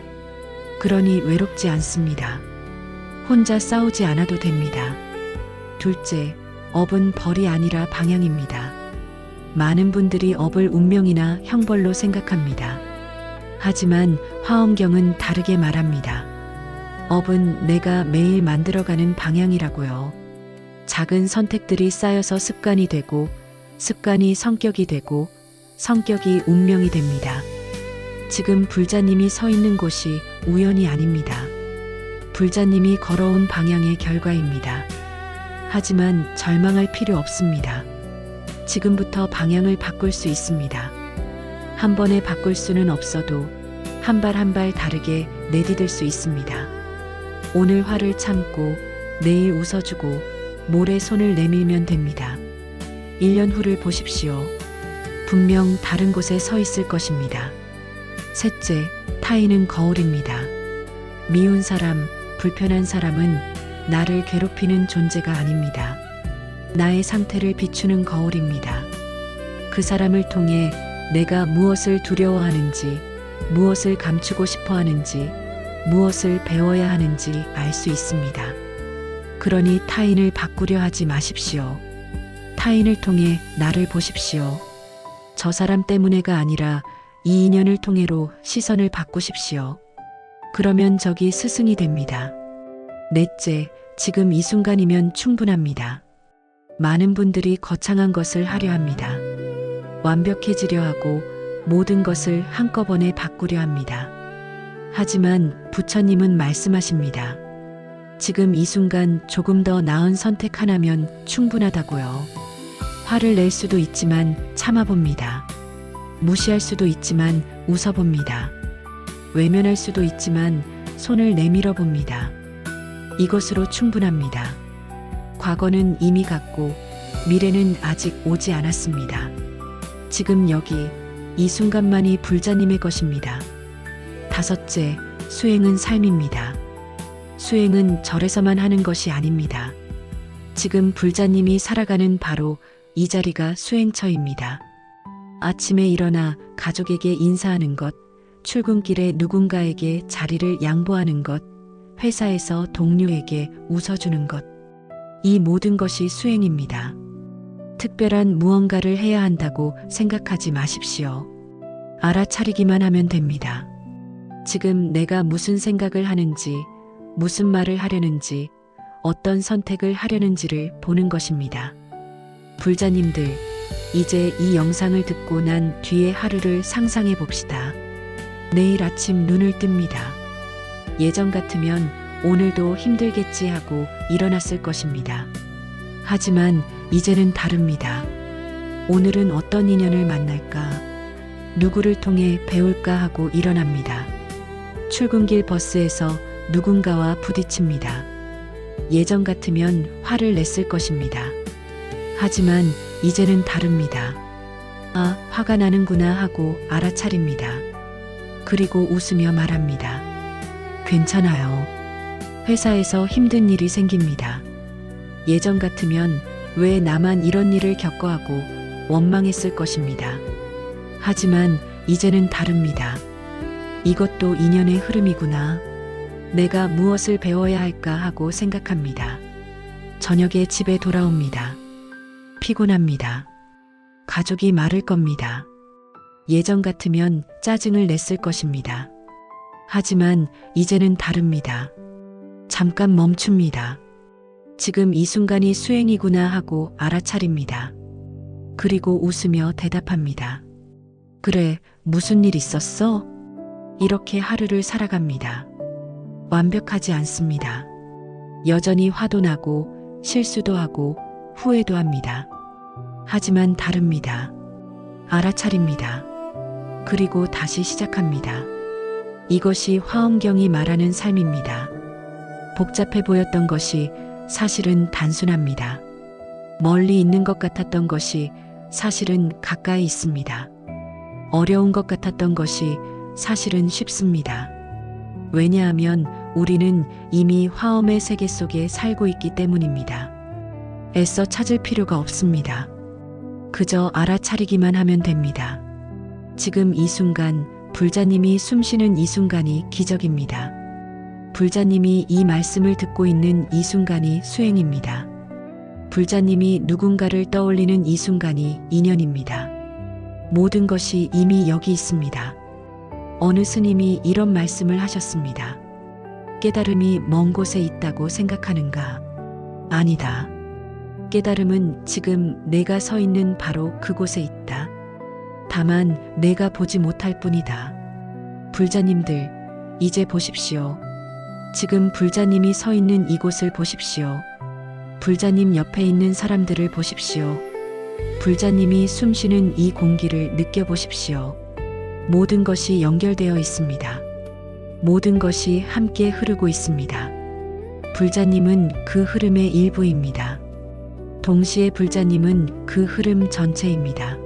그러니 외롭지 않습니다. 혼자 싸우지 않아도 됩니다. 둘째, 업은 벌이 아니라 방향입니다. 많은 분들이 업을 운명이나 형벌로 생각합니다. 하지만 화엄경은 다르게 말합니다. 업은 내가 매일 만들어가는 방향이라고요. 작은 선택들이 쌓여서 습관이 되고, 습관이 성격이 되고, 성격이 운명이 됩니다. 지금 불자님이 서 있는 곳이 우연이 아닙니다. 불자님이 걸어온 방향의 결과입니다. 하지만 절망할 필요 없습니다. 지금부터 방향을 바꿀 수 있습니다. 한 번에 바꿀 수는 없어도 한 발 한 발 다르게 내디딜 수 있습니다. 오늘 화를 참고 내일 웃어주고 모레 손을 내밀면 됩니다. 1년 후를 보십시오. 분명 다른 곳에 서 있을 것입니다. 셋째, 타인은 거울입니다. 미운 사람, 불편한 사람은 나를 괴롭히는 존재가 아닙니다. 나의 상태를 비추는 거울입니다. 그 사람을 통해 내가 무엇을 두려워하는지, 무엇을 감추고 싶어 하는지, 무엇을 배워야 하는지 알 수 있습니다. 그러니 타인을 바꾸려 하지 마십시오. 타인을 통해 나를 보십시오. 저 사람 때문에가 아니라 이 인연을 통해로 시선을 바꾸십시오. 그러면 적이 스승이 됩니다. 넷째, 지금 이 순간이면 충분합니다. 많은 분들이 거창한 것을 하려 합니다. 완벽해지려 하고 모든 것을 한꺼번에 바꾸려 합니다. 하지만 부처님은 말씀하십니다. 지금 이 순간 조금 더 나은 선택 하나면 충분하다고요. 화를 낼 수도 있지만 참아봅니다. 무시할 수도 있지만 웃어봅니다. 외면할 수도 있지만 손을 내밀어 봅니다. 이것으로 충분합니다. 과거는 이미 갔고 미래는 아직 오지 않았습니다. 지금 여기 이 순간만이 불자님의 것입니다. 다섯째, 수행은 삶입니다. 수행은 절에서만 하는 것이 아닙니다. 지금 불자님이 살아가는 바로 이 자리가 수행처입니다. 아침에 일어나 가족에게 인사하는 것, 출근길에 누군가에게 자리를 양보하는 것, 회사에서 동료에게 웃어주는 것. 이 모든 것이 수행입니다. 특별한 무언가를 해야 한다고 생각하지 마십시오. 알아차리기만 하면 됩니다. 지금 내가 무슨 생각을 하는지, 무슨 말을 하려는지, 어떤 선택을 하려는지를 보는 것입니다. 불자님들, 이제 이 영상을 듣고 난 뒤의 하루를 상상해 봅시다. 내일 아침 눈을 뜹니다. 예전 같으면 오늘도 힘들겠지 하고 일어났을 것입니다. 하지만 이제는 다릅니다. 오늘은 어떤 인연을 만날까? 누구를 통해 배울까 하고 일어납니다. 출근길 버스에서 누군가와 부딪힙니다. 예전 같으면 화를 냈을 것입니다. 하지만 이제는 다릅니다. 아, 화가 나는구나 하고 알아차립니다. 그리고 웃으며 말합니다. 괜찮아요. 회사에서 힘든 일이 생깁니다. 예전 같으면 왜 나만 이런 일을 겪어 하고 원망했을 것입니다. 하지만 이제는 다릅니다. 이것도 인연의 흐름이구나. 내가 무엇을 배워야 할까 하고 생각합니다. 저녁에 집에 돌아옵니다. 피곤합니다. 가족이 말을 겁니다. 예전 같으면 짜증을 냈을 것입니다. 하지만 이제는 다릅니다. 잠깐 멈춥니다. 지금 이 순간이 수행이구나 하고 알아차립니다. 그리고 웃으며 대답합니다. 그래, 무슨 일 있었어? 이렇게 하루를 살아갑니다. 완벽하지 않습니다. 여전히 화도 나고 실수도 하고 후회도 합니다. 하지만 다릅니다. 알아차립니다. 그리고 다시 시작합니다. 이것이 화엄경이 말하는 삶입니다. 복잡해 보였던 것이 사실은 단순합니다. 멀리 있는 것 같았던 것이 사실은 가까이 있습니다. 어려운 것 같았던 것이 사실은 쉽습니다. 왜냐하면 우리는 이미 화엄의 세계 속에 살고 있기 때문입니다. 애써 찾을 필요가 없습니다. 그저 알아차리기만 하면 됩니다. 지금 이 순간, 불자님이 숨쉬는 이 순간이 기적입니다. 불자님이 이 말씀을 듣고 있는 이 순간이 수행입니다. 불자님이 누군가를 떠올리는 이 순간이 인연입니다. 모든 것이 이미 여기 있습니다. 어느 스님이 이런 말씀을 하셨습니다. 깨달음이 먼 곳에 있다고 생각하는가? 아니다. 깨달음은 지금 내가 서 있는 바로 그곳에 있다. 다만 내가 보지 못할 뿐이다. 불자님들, 이제 보십시오. 지금 불자님이 서 있는 이곳을 보십시오. 불자님 옆에 있는 사람들을 보십시오. 불자님이 숨쉬는 이 공기를 느껴보십시오. 모든 것이 연결되어 있습니다. 모든 것이 함께 흐르고 있습니다. 불자님은 그 흐름의 일부입니다. 동시에 불자님은 그 흐름 전체입니다.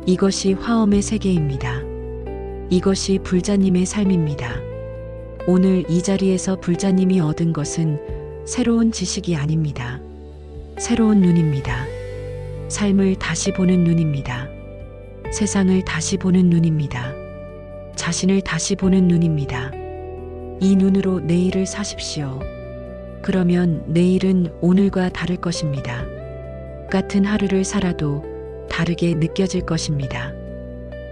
이것이 화엄의 세계입니다. 이것이 불자님의 삶입니다. 오늘 이 자리에서 불자님이 얻은 것은 새로운 지식이 아닙니다. 새로운 눈입니다. 삶을 다시 보는 눈입니다. 세상을 다시 보는 눈입니다. 자신을 다시 보는 눈입니다. 이 눈으로 내일을 사십시오. 그러면 내일은 오늘과 다를 것입니다. 같은 하루를 살아도 다르게 느껴질 것입니다.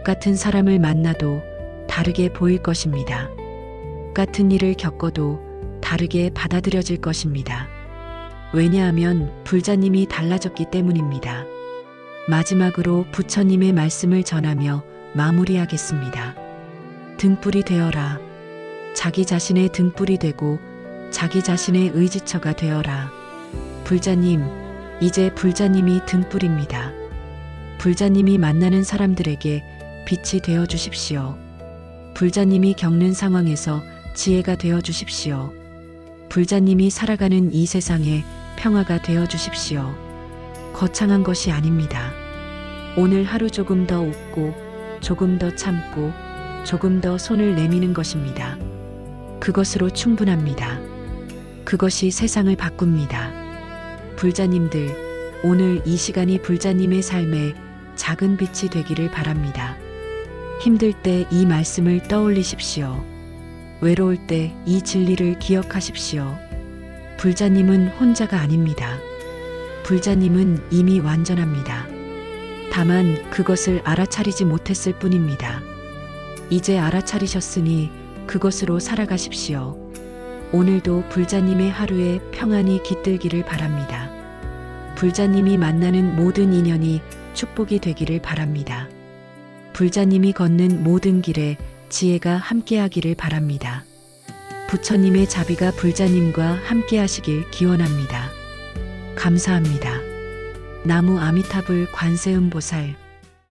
같은 사람을 만나도 다르게 보일 것입니다. 같은 일을 겪어도 다르게 받아들여질 것입니다. 왜냐하면 불자님이 달라졌기 때문입니다. 마지막으로 부처님의 말씀을 전하며 마무리하겠습니다. 등불이 되어라. 자기 자신의 등불이 되고 자기 자신의 의지처가 되어라. 불자님, 이제 불자님이 등불입니다. 불자님이 만나는 사람들에게 빛이 되어 주십시오. 불자님이 겪는 상황에서 지혜가 되어 주십시오. 불자님이 살아가는 이 세상에 평화가 되어 주십시오. 거창한 것이 아닙니다. 오늘 하루 조금 더 웃고 조금 더 참고 조금 더 손을 내미는 것입니다. 그것으로 충분합니다. 그것이 세상을 바꿉니다. 불자님들, 오늘 이 시간이 불자님의 삶에 작은 빛이 되기를 바랍니다. 힘들 때 이 말씀을 떠올리십시오. 외로울 때 이 진리를 기억하십시오. 불자님은 혼자가 아닙니다. 불자님은 이미 완전합니다. 다만 그것을 알아차리지 못했을 뿐입니다. 이제 알아차리셨으니 그것으로 살아가십시오. 오늘도 불자님의 하루에 평안이 깃들기를 바랍니다. 불자님이 만나는 모든 인연이 축복이 되기를 바랍니다. 불자님이 걷는 모든 길에 지혜가 함께하기를 바랍니다. 부처님의 자비가 불자님과 함께하시길 기원합니다. 감사합니다. 나무 아미타불 관세음보살